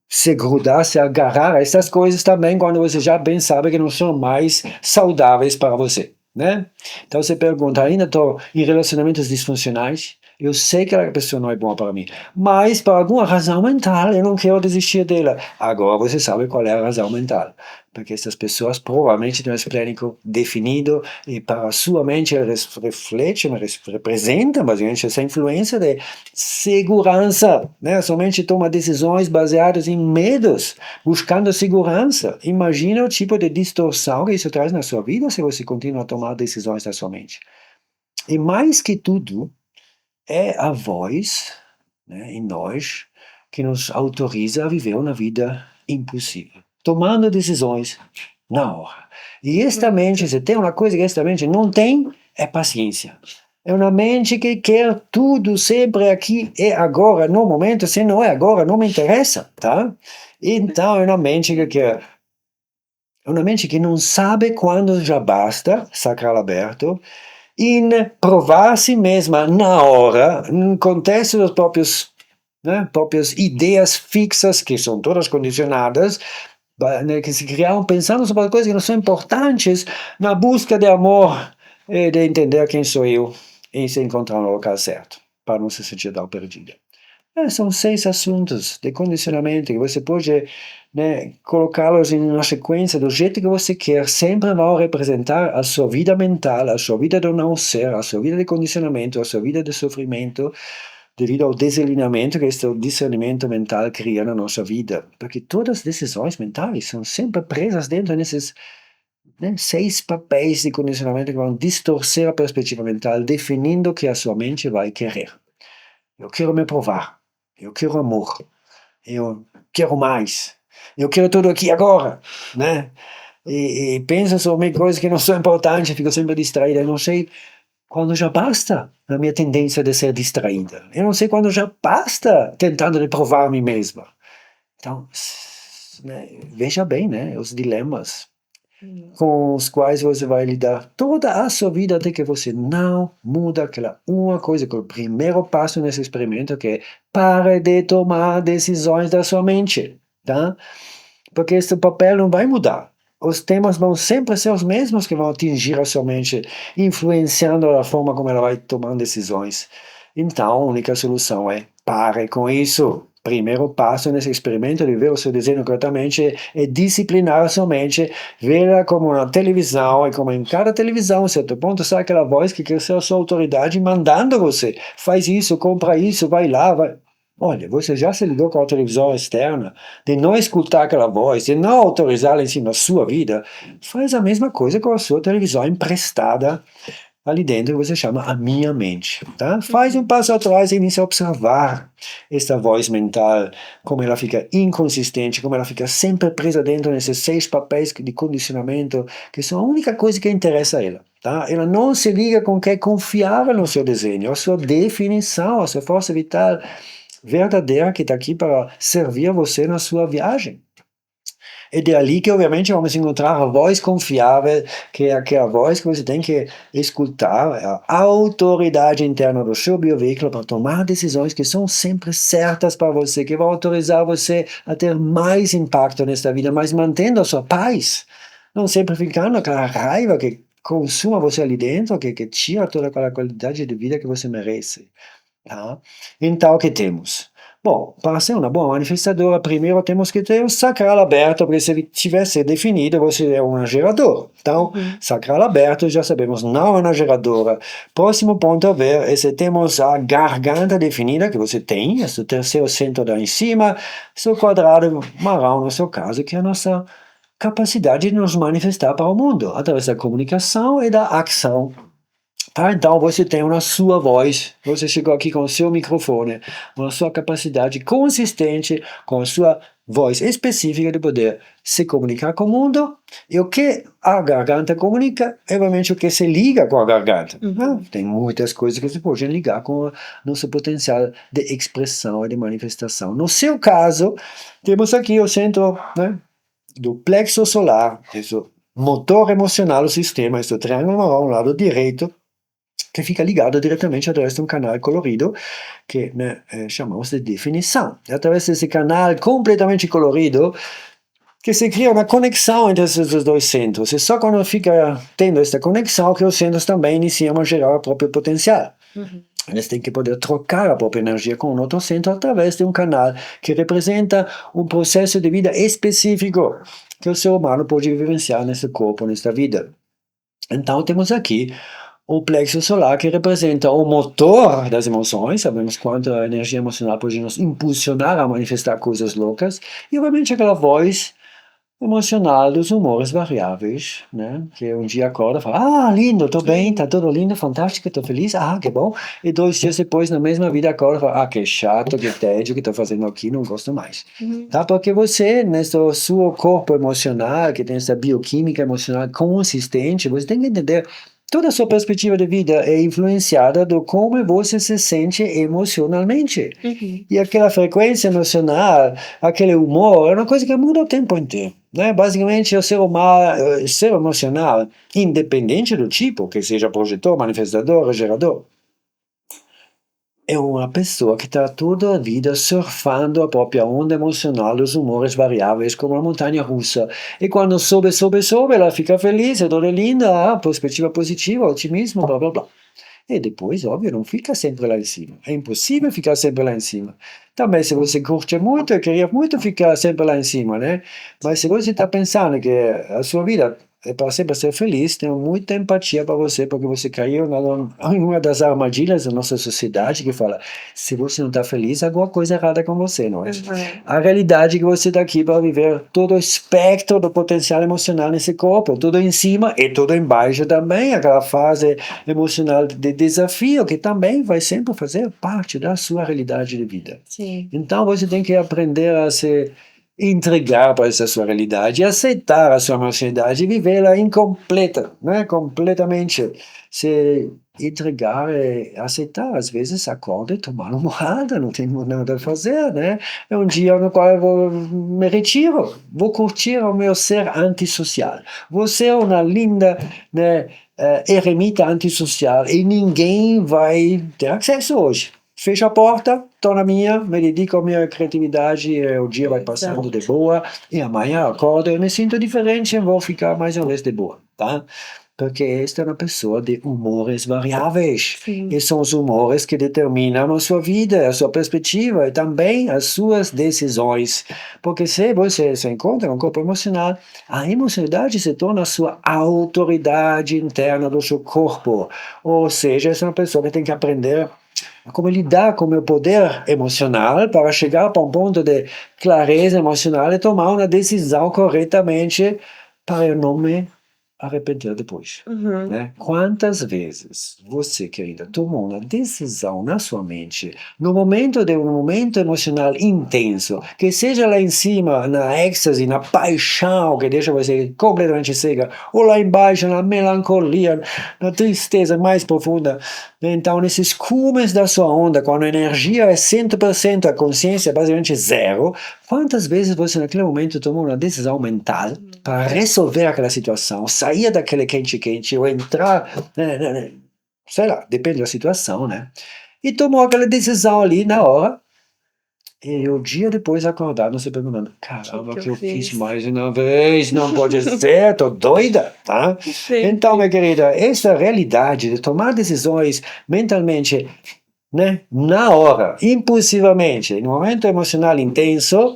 se grudar, se agarrar a essas coisas também quando você já bem sabe que não são mais saudáveis para você, né? Então você pergunta, ainda estou em relacionamentos disfuncionais? Eu sei que aquela pessoa não é boa para mim, mas por alguma razão mental eu não quero desistir dela. Agora você sabe qual é a razão mental. Porque essas pessoas provavelmente têm um esplênico definido e para a sua mente elas refletem, representam basicamente essa influência de segurança, né? A sua mente toma decisões baseadas em medos, buscando segurança. Imagina o tipo de distorção que isso traz na sua vida se você continua a tomar decisões da sua mente. E mais que tudo, é a voz, né, em nós que nos autoriza a viver uma vida impulsiva, tomando decisões na hora. E esta mente, se tem uma coisa que esta mente não tem, é paciência. É uma mente que quer tudo sempre aqui e agora, no momento. Se não é agora, não me interessa, tá? Então é uma mente que quer. É uma mente que não sabe quando já basta, sacral aberto, em provar a si mesma na hora, no contexto das próprias ideias fixas, que são todas condicionadas, né, que se criaram pensando sobre as coisas que não são importantes, na busca de amor e de entender quem sou eu e se encontrar no local certo, para não se sentir tão perdida. São 6 assuntos de condicionamento que você pode, né, colocá-los em uma sequência do jeito que você quer, sempre vão representar a sua vida mental, a sua vida do não ser, a sua vida de condicionamento, a sua vida de sofrimento, devido ao desalinhamento que este discernimento mental cria na nossa vida. Porque todas as decisões mentais são sempre presas dentro desses, né, 6 papéis de condicionamento que vão distorcer a perspectiva mental, definindo o que a sua mente vai querer. Eu quero me provar. Eu quero amor. Eu quero mais. Eu quero tudo aqui agora, né? E penso sobre coisas que não são importantes, fico sempre distraída. Eu não sei quando já basta a minha tendência de ser distraída. Eu não sei quando já basta tentando de provar a mim mesma. Então, né, veja bem, né, os dilemas com os quais você vai lidar toda a sua vida até que você não muda aquela uma coisa, que é o primeiro passo nesse experimento, que é pare de tomar decisões da sua mente, tá? Porque esse papel não vai mudar. Os temas vão sempre ser os mesmos que vão atingir a sua mente, influenciando a forma como ela vai tomar decisões. Então, a única solução é pare com isso. Primeiro passo nesse experimento de ver o seu desenho corretamente é disciplinar a sua mente, vê-la como uma televisão, e como em cada televisão, a certo ponto, sai aquela voz que quer ser a sua autoridade mandando você. Faz isso, compra isso, vai lá, vai. Olha, você já se ligou com a televisão externa, de não escutar aquela voz, de não autorizá-la em cima da sua vida? Faz a mesma coisa com a sua televisão emprestada ali dentro, que você chama a minha mente, tá? Faz um passo atrás e inicia a observar esta voz mental, como ela fica inconsistente, como ela fica sempre presa dentro desses 6 papéis de condicionamento, que são a única coisa que interessa a ela, tá? Ela não se liga com o que é confiável no seu desenho, a sua definição, a sua força vital verdadeira que está aqui para servir a você na sua viagem. É de ali que, obviamente, vamos encontrar a voz confiável, que é aquela voz que você tem que escutar, a autoridade interna do seu bioveículo para tomar decisões que são sempre certas para você, que vão autorizar você a ter mais impacto nesta vida, mas mantendo a sua paz, não sempre ficando naquela raiva que consuma você ali dentro, que tira toda aquela qualidade de vida que você merece. Tá? Então, o que temos? Bom, para ser uma boa manifestadora, primeiro temos que ter o sacral aberto, porque se tivesse definido, você é uma gerador. Então, sacral aberto, já sabemos, não é uma geradora. Próximo ponto a ver é se temos a garganta definida, que você tem, esse terceiro centro lá em cima, seu quadrado marrom, no seu caso, que é a nossa capacidade de nos manifestar para o mundo, através da comunicação e da ação. Tá, então você tem uma sua voz, você chegou aqui com o seu microfone, com a sua capacidade consistente, com a sua voz específica de poder se comunicar com o mundo, e o que a garganta comunica é realmente o que se liga com a garganta. Tem muitas coisas que se podem ligar com o nosso potencial de expressão e de manifestação. No seu caso, temos aqui o centro, né, do plexo solar, esse motor emocional do sistema, esse triângulo marrom, lado direito, que fica ligado diretamente através de um canal colorido que, né, chamamos de definição. É através desse canal completamente colorido que se cria uma conexão entre esses dois centros. E só quando fica tendo esta conexão que os centros também iniciam a gerar o próprio potencial. Eles têm que poder trocar a própria energia com um outro centro através de um canal que representa um processo de vida específico que o ser humano pode vivenciar nesse corpo, nesta vida. Então temos aqui o plexo solar, que representa o motor das emoções, sabemos quanto a energia emocional pode nos impulsionar a manifestar coisas loucas, e obviamente aquela voz emocional dos humores variáveis, né? Que um dia acorda e fala, lindo, tô bem, tá tudo lindo, fantástico, tô feliz, que bom. E 2 dias depois, na mesma vida, acorda e fala, que chato, que tédio que tô fazendo aqui, não gosto mais. Tá? Porque você, nesse seu corpo emocional, que tem essa bioquímica emocional consistente, você tem que entender toda a sua perspectiva de vida é influenciada do como você se sente emocionalmente. E aquela frequência emocional, aquele humor, é uma coisa que muda o tempo inteiro. Né? Basicamente, o ser emocional, independente do tipo, que seja projetor, manifestador, gerador, é uma pessoa que está toda a vida surfando a própria onda emocional dos humores variáveis, como uma montanha russa. E quando sobe, sobe, sobe, ela fica feliz, é toda linda, perspectiva positiva, otimismo, blá blá blá. E depois, óbvio, não fica sempre lá em cima. É impossível ficar sempre lá em cima. Também, se você curte muito e queria muito ficar sempre lá em cima, né? Mas se você está pensando que a sua vida é para sempre ser feliz, tenho muita empatia para você, porque você caiu em uma das armadilhas da nossa sociedade que fala: se você não está feliz, alguma coisa errada com você, não é? Uhum. A realidade é que você está aqui para viver todo o espectro do potencial emocional nesse corpo, tudo em cima e tudo embaixo também, aquela fase emocional de desafio que também vai sempre fazer parte da sua realidade de vida. Sim. Então você tem que aprender a se entregar para essa sua realidade, aceitar a sua emocionalidade e vivê-la incompleta, né? Completamente. Se entregar e aceitar, às vezes acorda e tomar uma porrada, não tem nada a fazer, né? É um dia no qual eu vou me retiro, vou curtir o meu ser antissocial. Vou ser uma linda, né, eremita antissocial e ninguém vai ter acesso hoje. Fecho a porta, estou na minha, me dedico à minha criatividade, e o dia vai passando de boa, e amanhã acordo e me sinto diferente e vou ficar mais uma vez de boa, tá? Porque esta é uma pessoa de humores variáveis. Sim. E são os humores que determinam a sua vida, a sua perspectiva e também as suas decisões. Porque se você se encontra um corpo emocional, a emocionalidade se torna a sua autoridade interna do seu corpo. Ou seja, essa é uma pessoa que tem que aprender a como lidar com o meu poder emocional para chegar para um ponto de clareza emocional e tomar uma decisão corretamente para eu não me arrepender depois, Uhum. né? Quantas vezes você, querida, tomou uma decisão na sua mente, no momento de um momento emocional intenso, que seja lá em cima, na êxtase, na paixão, que deixa você completamente cega, ou lá embaixo, na melancolia, na tristeza mais profunda. Então, nesses cumes da sua onda, quando a energia é 100%, a consciência é basicamente zero, quantas vezes você naquele momento tomou uma decisão mental para resolver aquela situação, sair daquele quente-quente ou entrar, sei lá, depende da situação, né? E tomou aquela decisão ali na hora, e o dia depois acordado se perguntando: caramba, Que que eu fiz fiz? mais uma vez, não pode ser, tô doida, tá? Então, Sempre. minha querida, essa realidade de tomar decisões mentalmente, né, na hora, impulsivamente, no momento emocional intenso,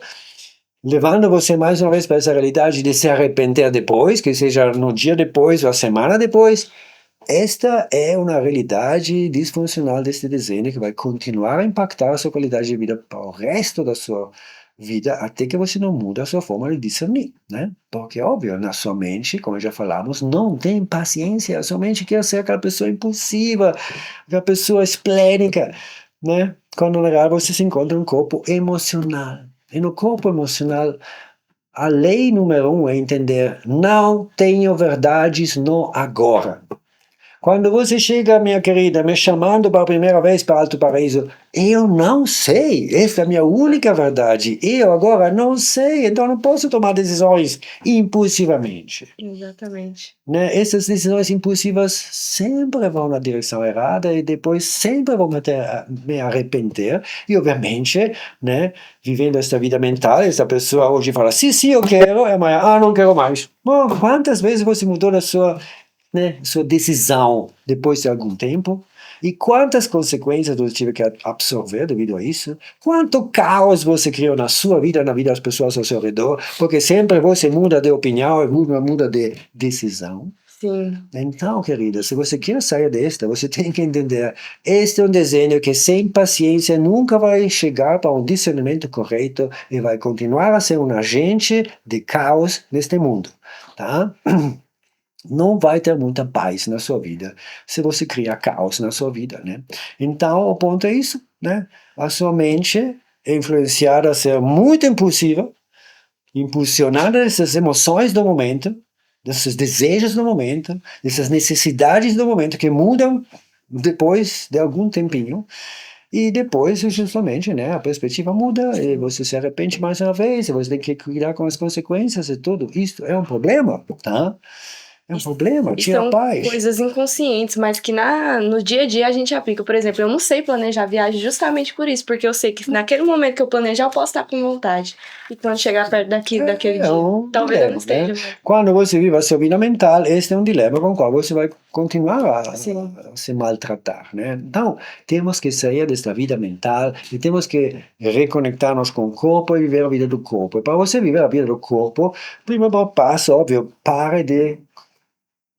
levando você mais uma vez para essa realidade de se arrepender depois, que seja no dia depois ou a semana depois. Esta é uma realidade disfuncional deste desenho que vai continuar a impactar a sua qualidade de vida para o resto da sua vida, até que você não muda a sua forma de discernir, né? Porque, óbvio, na sua mente, como já falamos, não tem paciência. A sua mente quer ser aquela pessoa impulsiva, aquela pessoa esplênica, né? Quando, na verdade, você se encontra um corpo emocional. E no corpo emocional, a lei número um é entender: não tenho verdades no agora. Quando você chega, minha querida, me chamando pela primeira vez para Alto Paraíso, eu não sei, essa é a minha única verdade. Eu agora não sei, então não posso tomar decisões impulsivamente. Exatamente. Né? Essas decisões impulsivas sempre vão na direção errada e depois sempre vão me arrepender. E, obviamente, né, vivendo esta vida mental, essa pessoa hoje fala: sim, eu quero, e amanhã, não quero mais. Bom, quantas vezes você mudou na sua, né, sua decisão depois de algum tempo? E quantas consequências você teve que absorver devido a isso? Quanto caos você criou na sua vida, na vida das pessoas ao seu redor? Porque sempre você muda de opinião e muda de decisão. Sim. Então, querida, se você quer sair desta, você tem que entender: este é um desenho que sem paciência nunca vai chegar para um discernimento correto e vai continuar a ser um agente de caos neste mundo, tá? Não vai ter muita paz na sua vida se você criar caos na sua vida, né? Então, o ponto é isso, né? A sua mente é influenciada a ser muito impulsiva, impulsionada dessas emoções do momento, desses desejos do momento, dessas necessidades do momento que mudam depois de algum tempinho. E depois, justamente, né, a perspectiva muda e você se arrepende mais uma vez, e você tem que cuidar com as consequências e tudo. Isso é um problema, tá? É um problema, E tira a são paz. coisas inconscientes, mas que no dia a dia a gente aplica. Por exemplo, eu não sei planejar viagem justamente por isso, porque eu sei que naquele momento que eu planejar, eu posso estar com vontade. E quando chegar perto daquele É dia, um talvez eu não dilema, né? esteja, mas Quando você vive a sua vida mental, este é um dilema com o qual você vai continuar a sim. se maltratar, né? Então, temos que sair desta vida mental e temos que reconectar-nos com o corpo e viver a vida do corpo. E para você viver a vida do corpo, o primeiro passo, óbvio, pare de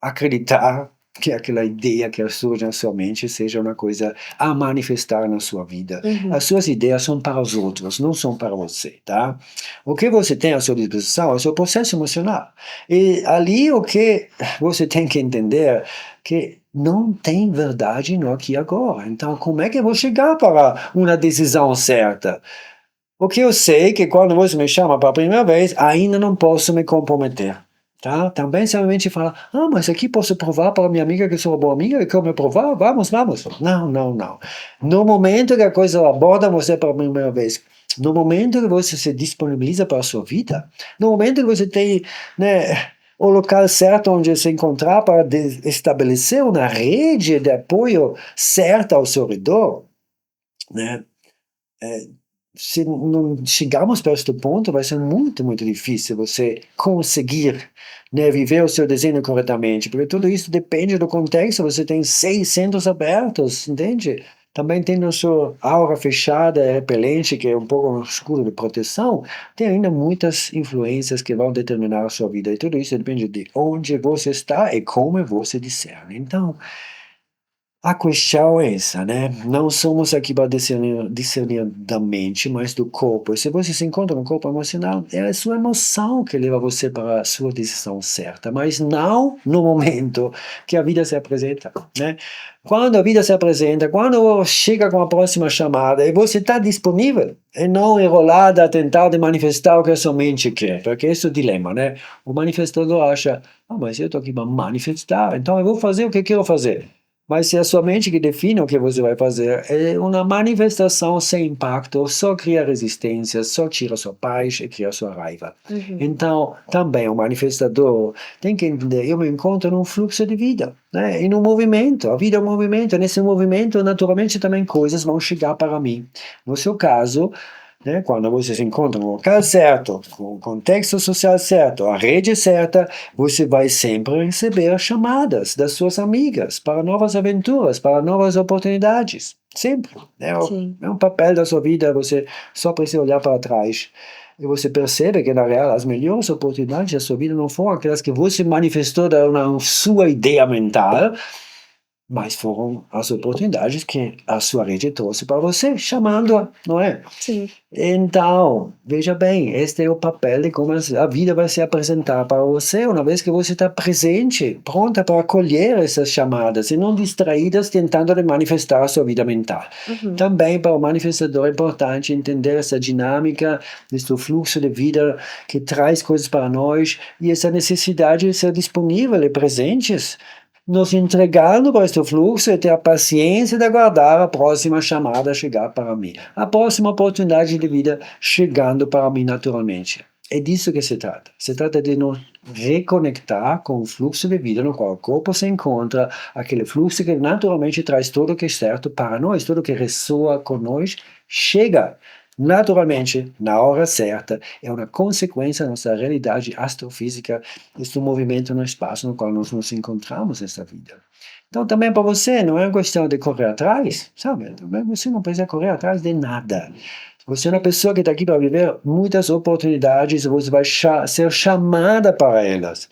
acreditar que aquela ideia que surge na sua mente seja uma coisa a manifestar na sua vida. Uhum. As suas ideias são para os outros, não são para você, tá? O que você tem à sua disposição é o seu processo emocional. E ali o que você tem que entender que não tem verdade no aqui e agora. Então, como é que eu vou chegar para uma decisão certa? O que eu sei é que quando você me chama para a primeira vez, ainda não posso me comprometer. Tá? Também se a mente fala, mas aqui posso provar para minha amiga que sou uma boa amiga, e como eu provar? Vamos, vamos. Não, não, não. No momento que a coisa aborda você para a primeira vez, no momento que você se disponibiliza para a sua vida, no momento que você tem, né, o local certo onde se encontrar para estabelecer uma rede de apoio certa ao seu redor, né? Se não chegarmos para este ponto, vai ser muito, muito difícil você conseguir, né, viver o seu desenho corretamente, porque tudo isso depende do contexto. Você tem 6 centros abertos, entende? Também tem a sua aura fechada, repelente, que é um pouco um escudo de proteção. Tem ainda muitas influências que vão determinar a sua vida, e tudo isso depende de onde você está e como você discerne. Então, a questão é essa, né? Não somos aqui para discernir da mente, mas do corpo. E se você se encontra no corpo emocional, é a sua emoção que leva você para a sua decisão certa, mas não no momento que a vida se apresenta, né? Quando a vida se apresenta, quando chega com a próxima chamada e você está disponível, e não enrolada a tentar de manifestar o que a sua mente quer, porque esse é o dilema, né? O manifestador acha, mas eu estou aqui para manifestar, então eu vou fazer o que eu quero fazer. Mas se é a sua mente que define o que você vai fazer, é uma manifestação sem impacto, só cria resistência, só tira sua paz e cria sua raiva. Uhum. Então, também o manifestador tem que entender, eu me encontro num fluxo de vida, né? E num movimento, a vida é um movimento, nesse movimento, naturalmente, também coisas vão chegar para mim. No seu caso, né, quando você se encontra no local certo, com o contexto social certo, a rede certa, você vai sempre receber chamadas das suas amigas para novas aventuras, para novas oportunidades. Sempre. Sim. É um papel da sua vida, você só precisa olhar para trás. E você percebe que, na real, as melhores oportunidades da sua vida não foram aquelas que você manifestou na sua ideia mental, mas foram as oportunidades que a sua rede trouxe para você, chamando-a, não é? Sim. Então, veja bem, este é o papel de como a vida vai se apresentar para você, uma vez que você está presente, pronta para acolher essas chamadas e não distraídas tentando de manifestar a sua vida mental. Uhum. Também para o manifestador é importante entender essa dinâmica, esse fluxo de vida que traz coisas para nós e essa necessidade de ser disponível e presentes, nos entregando para este fluxo e ter a paciência de aguardar a próxima chamada chegar para mim. A próxima oportunidade de vida chegando para mim naturalmente. É disso que se trata. Se trata de nos reconectar com o fluxo de vida no qual o corpo se encontra, aquele fluxo que naturalmente traz tudo o que é certo para nós, tudo que ressoa com nós, chega naturalmente, na hora certa, é uma consequência da nossa realidade astrofísica, deste movimento no espaço no qual nós nos encontramos nessa vida. Então, também para você, não é uma questão de correr atrás, sabe? Também você não precisa correr atrás de nada. Você é uma pessoa que está aqui para viver muitas oportunidades, você vai ser chamada para elas.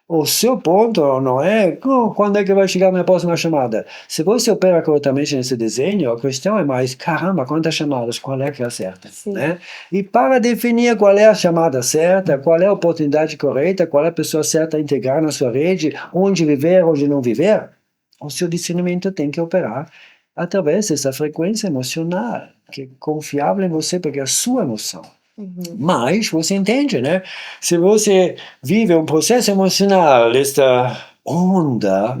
O seu ponto não é quando é que vai chegar a minha próxima chamada. Se você opera corretamente nesse desenho, a questão é mais, caramba, quantas chamadas, qual é que é a certa? Né? E para definir qual é a chamada certa, qual é a oportunidade correta, qual é a pessoa certa a integrar na sua rede, onde viver, onde não viver, o seu discernimento tem que operar através dessa frequência emocional, que é confiável em você, porque é a sua emoção. Uhum. Mas você entende, né? Se você vive um processo emocional desta onda,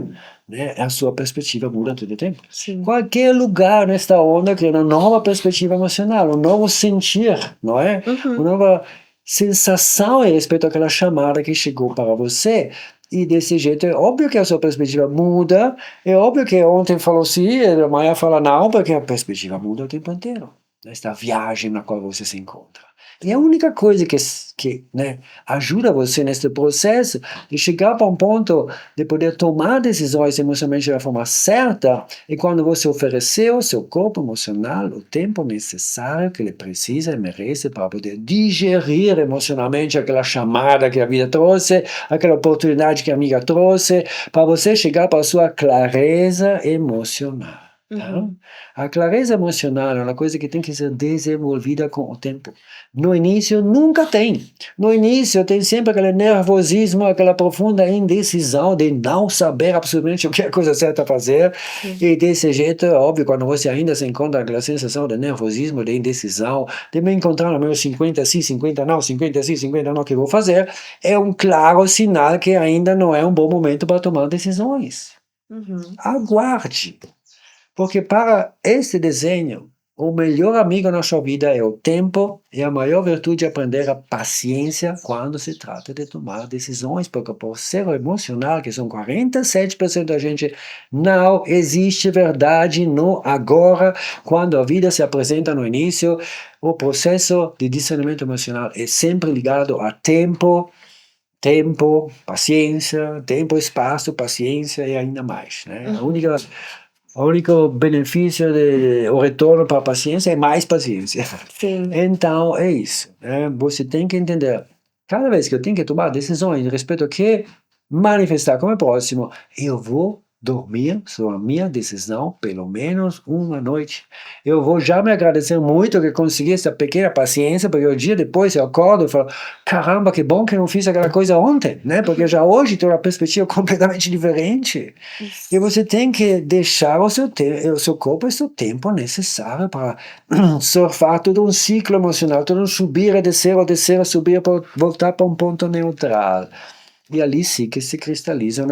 né, a sua perspectiva muda todo o tempo. Sim. Qualquer lugar nesta onda cria uma nova perspectiva emocional, um novo sentir, não é? Uhum. Uma nova sensação a respeito àquela chamada que chegou para você. E desse jeito é óbvio que a sua perspectiva muda, é óbvio que ontem falou sim, e amanhã fala não, porque a perspectiva muda o tempo inteiro. Nesta viagem na qual você se encontra. E a única coisa que né, ajuda você nesse processo de chegar para um ponto de poder tomar decisões emocionalmente da forma certa é quando você ofereceu ao seu corpo emocional o tempo necessário que ele precisa e merece para poder digerir emocionalmente aquela chamada que a vida trouxe, aquela oportunidade que a amiga trouxe, para você chegar para a sua clareza emocional. Tá? A clareza emocional é uma coisa que tem que ser desenvolvida com o tempo. No início, nunca tem. No início, tem sempre aquele nervosismo, aquela profunda indecisão de não saber absolutamente o que é a coisa certa a fazer. E desse jeito, é óbvio, quando você ainda se encontra aquela sensação de nervosismo, de indecisão, de me encontrar no meu 50 sim, 50 não, 50 sim, 50 não, o que vou fazer, é um claro sinal que ainda não é um bom momento para tomar decisões. Aguarde. Porque para esse desenho, o melhor amigo na sua vida é o tempo e a maior virtude é aprender a paciência quando se trata de tomar decisões, porque por ser emocional, que são 47% da gente, não existe verdade no agora. Quando a vida se apresenta no início, o processo de discernimento emocional é sempre ligado a tempo, paciência, tempo, espaço, paciência e ainda mais, né? O único benefício, o retorno para a paciência é mais paciência. Sim. Então, é isso. Né? Você tem que entender, cada vez que eu tenho que tomar decisões a respeito do que manifestar como próximo, eu vou dormir sobre a minha decisão pelo menos uma noite. Eu vou já me agradecer muito que consegui essa pequena paciência, porque o dia depois eu acordo e falo, caramba, que bom que eu não fiz aquela coisa ontem, né? Porque já hoje tenho uma perspectiva completamente diferente. E você tem que deixar o seu corpo e o seu tempo necessário para surfar todo um ciclo emocional, todo um subir e descer, subir, voltar para um ponto neutral. E ali sim que se cristaliza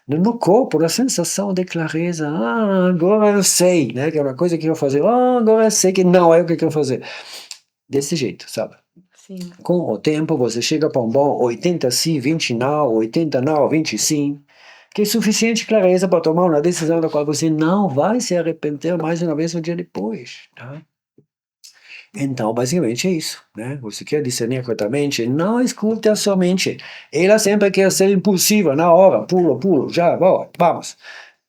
no corpo, na sensação de clareza. Ah, agora eu sei, né? Que é uma coisa que eu vou fazer. Ah, agora eu sei que não é o que eu quero fazer. Desse jeito, sabe? Sim. Com o tempo, você chega para um bom 80 sim, 20 não, 80 não, 20 sim, que é suficiente clareza para tomar uma decisão da qual você não vai se arrepender mais uma vez um dia depois, tá? Então, basicamente é isso, né? Você quer discernir corretamente, não escute a sua mente. Ela sempre quer ser impulsiva, na hora, pulo, já, vamos.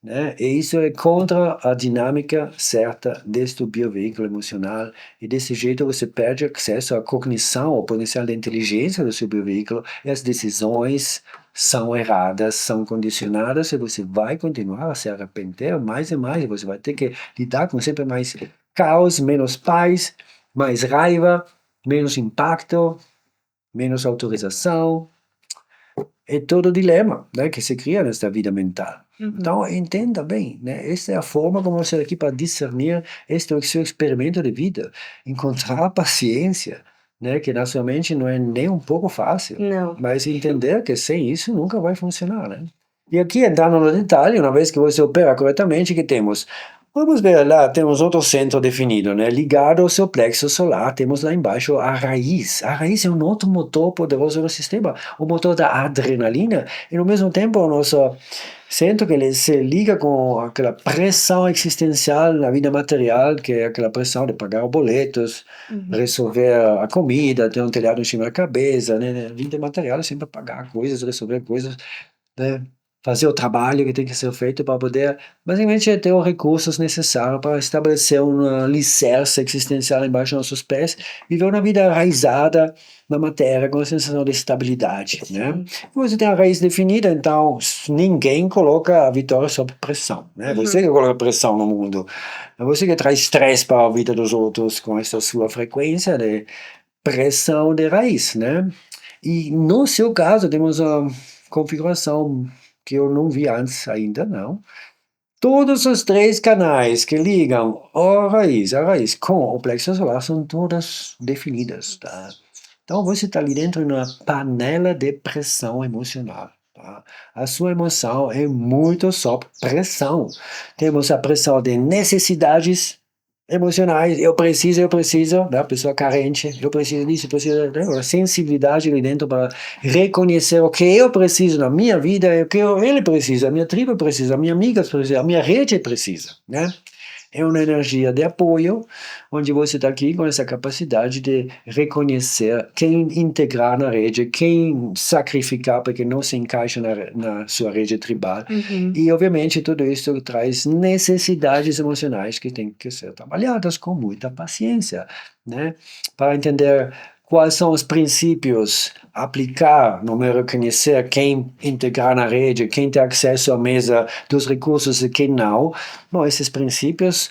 Né? E isso é contra a dinâmica certa deste bioveículo emocional. E desse jeito você perde acesso à cognição, ao potencial de inteligência do seu bioveículo. E as decisões são erradas, são condicionadas, e você vai continuar a se arrepender mais e mais. E você vai ter que lidar com sempre mais caos, menos paz, mais raiva, menos impacto, menos autorização. É todo o dilema, né, que se cria nesta vida mental. Então, entenda bem, né? Esta é a forma como você aqui para discernir este é o seu experimento de vida. Encontrar a paciência, né? Que na sua mente não é nem um pouco fácil. Não. Mas entender que sem isso nunca vai funcionar, né? E aqui entrando no detalhe, uma vez que você opera corretamente, que temos? Vamos ver lá, temos outro centro definido, né? Ligado ao seu plexo solar, temos lá embaixo a raiz. A raiz é um outro motor poderoso do sistema, o motor da adrenalina, e ao mesmo tempo o nosso centro que ele se liga com aquela pressão existencial na vida material, que é aquela pressão de pagar boletos, resolver a comida, ter um telhado em cima da cabeça, né? A vida material é sempre pagar coisas, resolver coisas, né? Fazer o trabalho que tem que ser feito para poder, basicamente, ter os recursos necessários para estabelecer um alicerce existencial embaixo dos nossos pés, viver uma vida enraizada na matéria, com a sensação de estabilidade, né? Você tem a raiz definida, então ninguém coloca a vitória sob pressão, né? Você que coloca pressão no mundo, é você que traz estresse para a vida dos outros com essa sua frequência de pressão de raiz, né? E no seu caso, temos a configuração que eu não vi antes ainda, não. Todos os três canais que ligam a raiz com o plexo solar são todas definidas, tá? Então você está ali dentro de uma panela de pressão emocional, tá? A sua emoção é muito sob pressão. Temos a pressão de necessidades emocionais, eu preciso, da pessoa carente, eu preciso disso, eu preciso, né? Uma sensibilidade ali dentro para reconhecer o que eu preciso na minha vida e o que ele precisa, a minha tribo precisa, a minha amiga precisa, a minha rede precisa, né? É uma energia de apoio, onde você está aqui com essa capacidade de reconhecer quem integrar na rede, quem sacrificar porque não se encaixa na sua rede tribal. Uhum. E, obviamente, tudo isso traz necessidades emocionais que têm que ser trabalhadas com muita paciência, né? Para entender quais são os princípios, aplicar, não me reconhecer quem integrar na rede, quem tem acesso à mesa dos recursos e quem não. Bom, esses princípios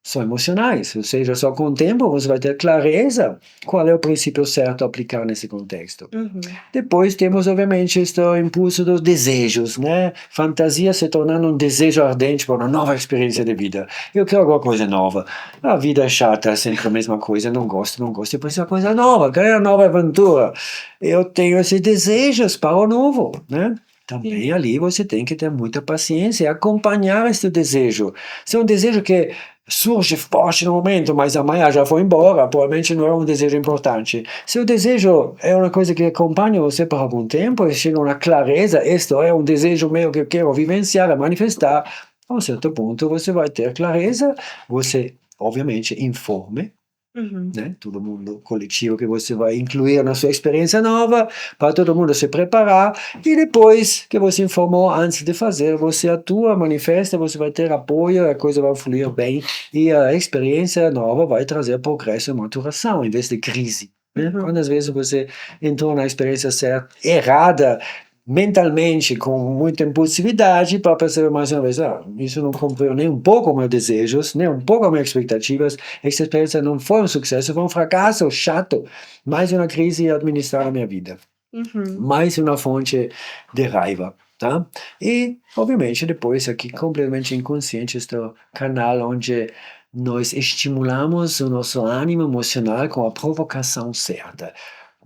são emocionais, ou seja, só com o tempo você vai ter clareza qual é o princípio certo a aplicar nesse contexto. Uhum. Depois temos, obviamente, este impulso dos desejos, né? Fantasia se tornando um desejo ardente por uma nova experiência de vida. Eu quero alguma coisa nova. A vida é chata, é sempre a mesma coisa, não gosto, eu preciso de uma coisa nova, quero uma nova aventura. Eu tenho esses desejos para o novo, né? Também ali você tem que ter muita paciência e acompanhar esse desejo. Se é um desejo que surge forte no momento, mas amanhã já foi embora, provavelmente não é um desejo importante. Se o desejo é uma coisa que acompanha você por algum tempo e chega a uma clareza, isto é um desejo meu que eu quero vivenciar, manifestar, a um certo ponto você vai ter clareza, você, obviamente, informe, Uhum. né? Todo mundo coletivo que você vai incluir na sua experiência nova, para todo mundo se preparar, e depois que você informou antes de fazer, você atua, manifesta, você vai ter apoio, a coisa vai fluir bem, e a experiência nova vai trazer progresso e maturação, em vez de crise. Né? Uhum. Quantas vezes você entrou na experiência certa, errada, mentalmente, com muita impulsividade, para perceber mais uma vez, isso não cumpriu nem um pouco meus desejos, nem um pouco as minhas expectativas, essa experiência não foi um sucesso, foi um fracasso chato, mais uma crise a administrar na minha vida, Uhum. mais uma fonte de raiva, tá? E, obviamente, depois aqui, completamente inconsciente, este canal onde nós estimulamos o nosso ânimo emocional com a provocação certa,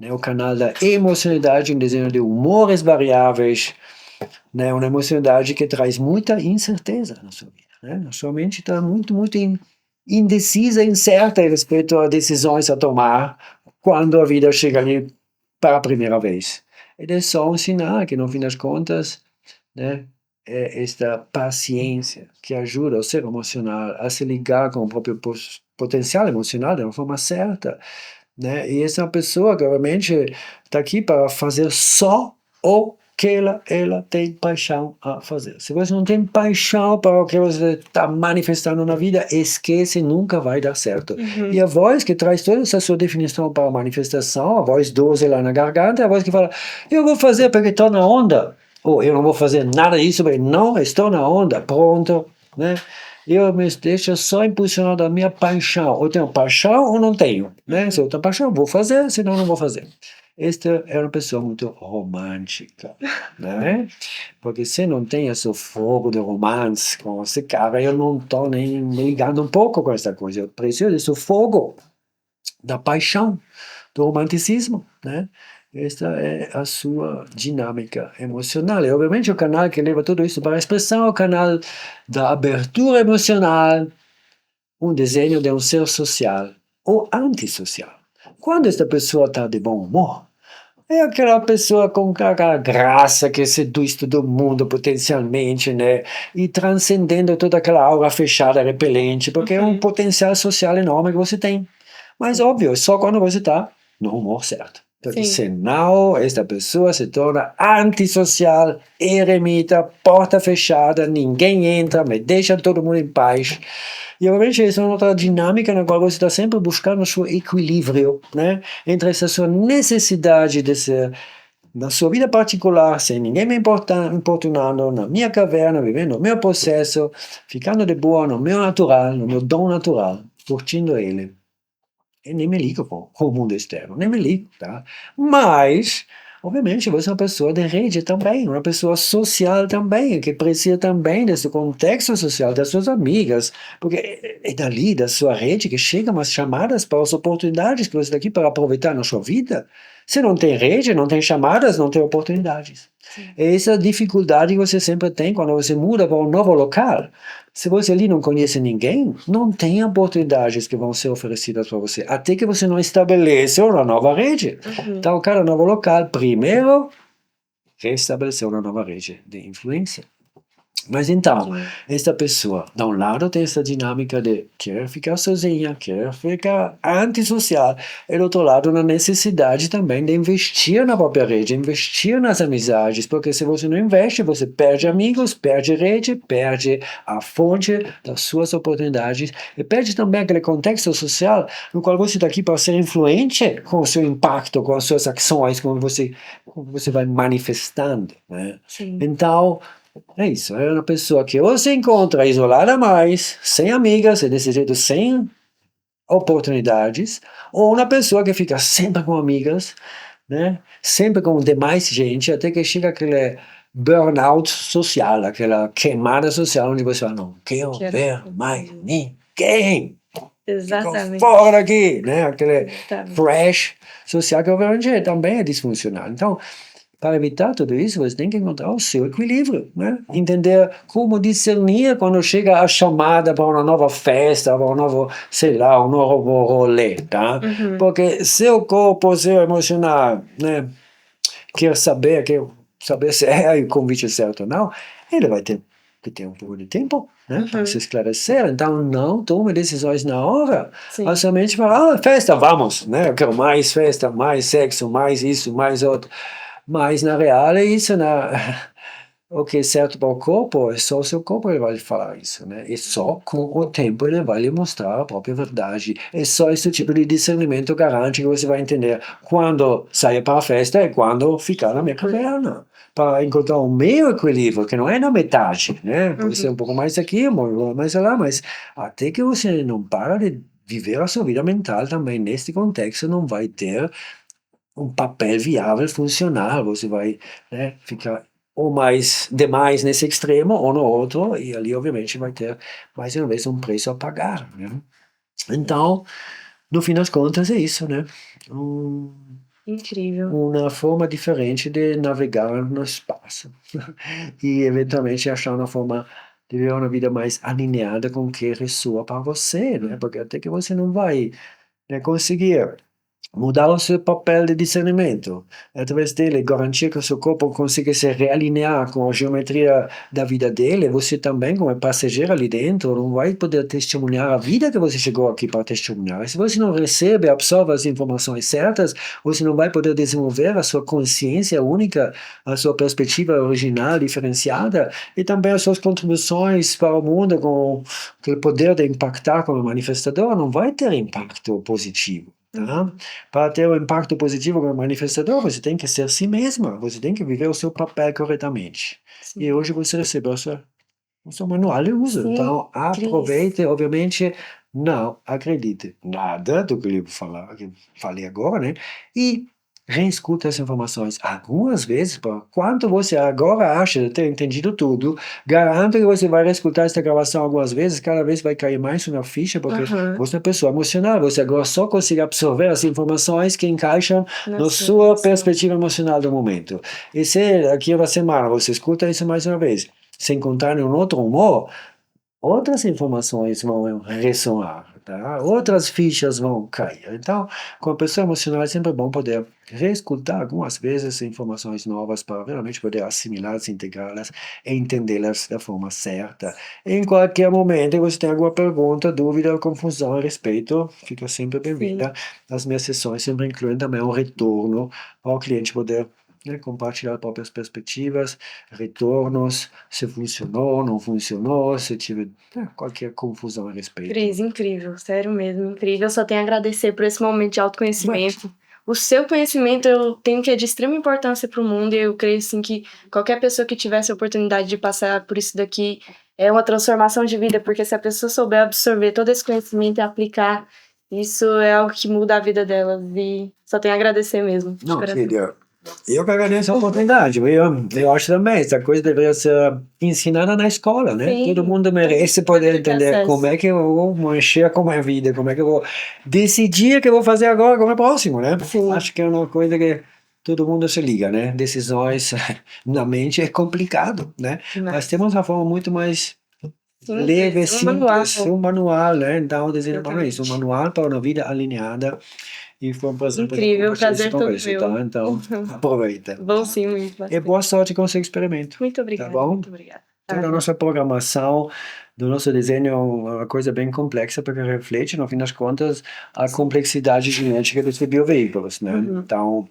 né? O canal da emocionalidade, um desenho de humores variáveis, né? Uma emocionalidade que traz muita incerteza na sua vida, né? A sua mente está muito, muito indecisa, incerta a respeito a decisões a tomar quando a vida chega ali para a primeira vez. Ele é só um sinal que, no fim das contas, né, é esta paciência que ajuda o ser emocional a se ligar com o próprio potencial emocional de uma forma certa, né? E essa é uma pessoa que realmente está aqui para fazer só o que ela tem paixão a fazer. Se você não tem paixão para o que você está manifestando na vida, esquece, nunca vai dar certo. Uhum. E a voz que traz toda essa sua definição para a manifestação, a voz doce lá na garganta, é a voz que fala, eu vou fazer porque estou na onda, ou eu não vou fazer nada disso porque não estou na onda, pronto, né? Eu me deixo só impulsionar da minha paixão. Eu tenho paixão ou não tenho, né? Se eu tenho paixão, vou fazer, senão não vou fazer. Esta é uma pessoa muito romântica, né? Porque se não tem esse fogo de romance com esse cara, eu não estou nem ligando um pouco com essa coisa. Eu preciso desse fogo da paixão, do romanticismo, né? Esta é a sua dinâmica emocional. E, obviamente, o canal que leva tudo isso para a expressão é o canal da abertura emocional, um desenho de um ser social ou antissocial. Quando esta pessoa está de bom humor, é aquela pessoa com aquela graça que seduz todo mundo potencialmente, né? E transcendendo toda aquela aura fechada, repelente, porque é um potencial social enorme que você tem. Mas, óbvio, só quando você está no humor certo. Porque Sim. senão, esta pessoa se torna antissocial, eremita, porta fechada, ninguém entra, me deixa todo mundo em paz. E, obviamente, essa é uma outra dinâmica na qual você está sempre buscando o seu equilíbrio, né? Entre essa sua necessidade de ser, na sua vida particular, sem ninguém me importunando, na minha caverna, vivendo o meu processo, ficando de boa no meu natural, no meu dom natural, curtindo ele. E nem me ligo com o mundo externo, nem me ligo, tá? Mas, obviamente, você é uma pessoa de rede também, uma pessoa social também, que precisa também desse contexto social, das suas amigas, porque é dali, da sua rede, que chegam as chamadas para as oportunidades que você está aqui para aproveitar na sua vida. Se não tem rede, não tem chamadas, não tem oportunidades. É essa dificuldade que você sempre tem quando você muda para um novo local. Se você ali não conhece ninguém, não tem oportunidades que vão ser oferecidas para você, até que você não estabelece uma nova rede. Então, cada novo local, primeiro, restabelecer uma nova rede de influência. Mas então, esta pessoa, de um lado tem essa dinâmica de querer ficar sozinha, querer ficar antissocial, e do outro lado na necessidade também de investir na própria rede, investir nas amizades, porque se você não investe, você perde amigos, perde rede, perde a fonte das suas oportunidades, e perde também aquele contexto social no qual você está aqui para ser influente com o seu impacto, com as suas ações, como você vai manifestando, né? Então, é isso, é uma pessoa que ou se encontra isolada mais, sem amigas, e desse jeito sem oportunidades, ou uma pessoa que fica sempre com amigas, né? Sempre com demais gente, até que chega aquele burnout social, aquela queimada social, onde você fala, não quero ver mais ninguém, ficou fora daqui, né? Aquele crash social que obviamente também é disfuncional. Então, para evitar tudo isso, você tem que encontrar o seu equilíbrio, né? Entender como discernir quando chega a chamada para uma nova festa, para um novo, sei lá, um novo rolê, tá? Porque seu corpo, seu emocional, né, quer saber se é o convite certo ou não, ele vai ter que ter um pouco de tempo, né, para se esclarecer. Então, não tome decisões na hora. Somente para, festa, vamos, né? Eu quero mais festa, mais sexo, mais isso, mais outro. Mas, na real, é isso, né? O que é certo para o corpo, é só o seu corpo que vai lhe falar isso, né? E só com o tempo ele vai lhe mostrar a própria verdade. E só esse tipo de discernimento garante que você vai entender quando sair para a festa e quando ficar na minha caverna. Para encontrar um meio equilíbrio, que não é na metade, né? Pode ser um pouco mais aqui, um pouco mais lá, mas até que você não para de viver a sua vida mental também neste contexto, não vai ter um papel viável, funcional. Você vai, né, ficar ou mais demais nesse extremo ou no outro, e ali obviamente vai ter mais uma vez um preço a pagar, né? Então, no fim das contas é isso, né? Incrível. Uma forma diferente de navegar no espaço e eventualmente achar uma forma de viver uma vida mais alinhada com o que ressoa para você, né? Porque até que você não vai, né, conseguir mudar o seu papel de discernimento, através dele garantir que o seu corpo consiga se realinhar com a geometria da vida dele, você também, como passageiro ali dentro, não vai poder testemunhar a vida que você chegou aqui para testemunhar. E se você não recebe, absorve as informações certas, você não vai poder desenvolver a sua consciência única, a sua perspectiva original, diferenciada, e também as suas contribuições para o mundo com aquele poder de impactar como manifestador, não vai ter impacto positivo. Tá? Para ter um impacto positivo como manifestador, você tem que ser si mesma, você tem que viver o seu papel corretamente. E hoje você recebeu o seu manual de uso. Então, aproveite, obviamente, não acredite nada do que eu falei agora, né? E reescuta as informações algumas vezes, por quanto você agora acha de ter entendido tudo, garanto que você vai reescutar esta gravação algumas vezes, cada vez vai cair mais uma ficha, porque você é uma pessoa emocional, você agora só consegue absorver as informações que encaixam na sua perspectiva emocional do momento. E se daqui a uma semana você escuta isso mais uma vez, se encontrar em um outro humor, outras informações vão ressoar, tá? Outras fichas vão cair. Então, com a pessoa emocional é sempre bom poder reescutar algumas vezes informações novas para realmente poder assimilá-las, integrá-las e entendê-las da forma certa. Em qualquer momento, você tem alguma pergunta, dúvida ou confusão a respeito, fica sempre bem-vinda. As minhas sessões sempre incluem também um retorno para o cliente poder, né, compartilhar próprias perspectivas, retornos, se funcionou, não funcionou, se tiver qualquer confusão a respeito. Cris, incrível, sério mesmo, incrível. Eu só tenho a agradecer por esse momento de autoconhecimento. O seu conhecimento eu tenho que é de extrema importância para o mundo, e eu creio assim que qualquer pessoa que tivesse a oportunidade de passar por isso daqui é uma transformação de vida, porque se a pessoa souber absorver todo esse conhecimento e aplicar, isso é algo que muda a vida delas, e só tenho a agradecer mesmo. Não, querida, eu que agradeço a oportunidade. Eu acho também, essa coisa deveria ser ensinada na escola, né? Sim. Todo mundo merece poder entender como é que eu vou mexer com a minha vida, como é que eu vou decidir o que eu vou fazer agora como é próximo, né? Sim. Acho que é uma coisa que todo mundo se liga, né? Decisões na mente é complicado, né? Mas temos uma forma muito mais leve, simples, um manual. simples, um manual, né? Então, o desenho humano é isso, um Exatamente. manual para uma vida alinhada. E foi um prazer poder Incrível, o compartilhar esse prazer todo conversa, meu. tá? Então, aproveita, Vou tá? sim, muito E bastante. boa sorte com o seu experimento, Muito tá obrigada, bom? muito obrigada. Toda a nossa programação do nosso desenho é uma coisa bem complexa, porque reflete, no fim das contas, a complexidade genética desses bioveículos, né? Uhum. Então,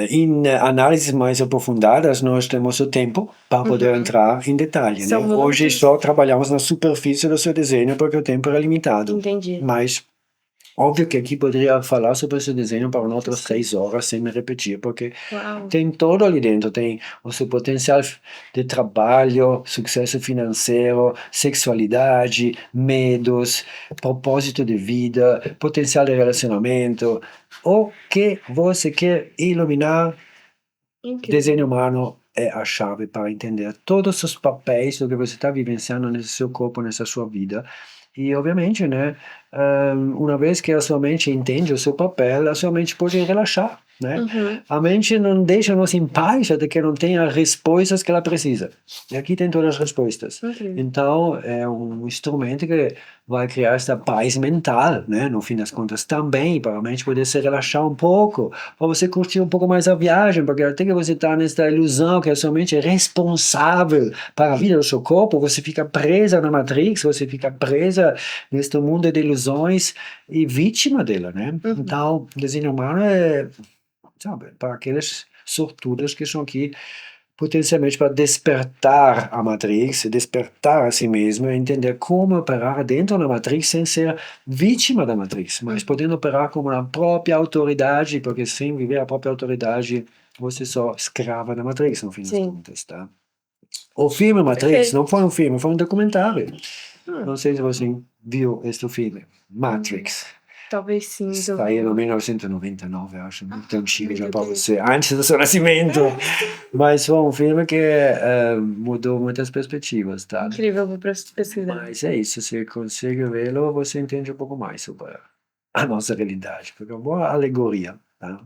em análises mais aprofundadas, nós temos o tempo para poder Uhum. entrar em detalhe, né? São Hoje muitos. só trabalhamos na superfície do seu desenho porque o tempo era limitado. Entendi. Mas óbvio que aqui poderia falar sobre esse desenho para outras Sim. 6 horas sem me repetir, porque Uau. tem todo ali dentro, tem o seu potencial de trabalho, sucesso financeiro, sexualidade, medos, propósito de vida, potencial de relacionamento, o que você quer iluminar. Incrível. Desenho humano é a chave para entender todos os papéis do que você está vivenciando nesse seu corpo, nessa sua vida. E, obviamente, né, uma vez que a sua mente entende o seu papel, a sua mente pode relaxar, né? Uhum. A mente não deixa-nos em paz até que não tenha as respostas que ela precisa. E aqui tem todas as respostas. Incrível. Então, é um instrumento que vai criar essa paz mental, né? No fim das contas, também, para a mente poder se relaxar um pouco, para você curtir um pouco mais a viagem, porque até que você está nessa ilusão que a sua mente é responsável para a vida do seu corpo, você fica presa na Matrix, você fica presa neste mundo de ilusões e vítima dela, né? Uhum. Então, o desenho humano é, sabe, para aqueles sortudos que estão aqui potencialmente para despertar a Matrix, despertar a si mesmo e entender como operar dentro da Matrix sem ser vítima da Matrix, mas podendo operar como a própria autoridade, porque sem viver a própria autoridade, você só escrava da Matrix, no fim das Sim. contas, tá? O filme Matrix Perfeito. não foi um filme, foi um documentário. Hum. Não sei se você viu este filme, Matrix. Talvez sim. Saiu em 1999, acho, muito antigo já meu para Deus. você, antes do seu nascimento. Mas foi um filme que mudou muitas perspectivas, tá? Incrível, vou pesquisar. Mas é isso, se consegue vê-lo, você entende um pouco mais sobre a nossa realidade, porque é uma boa alegoria, tá?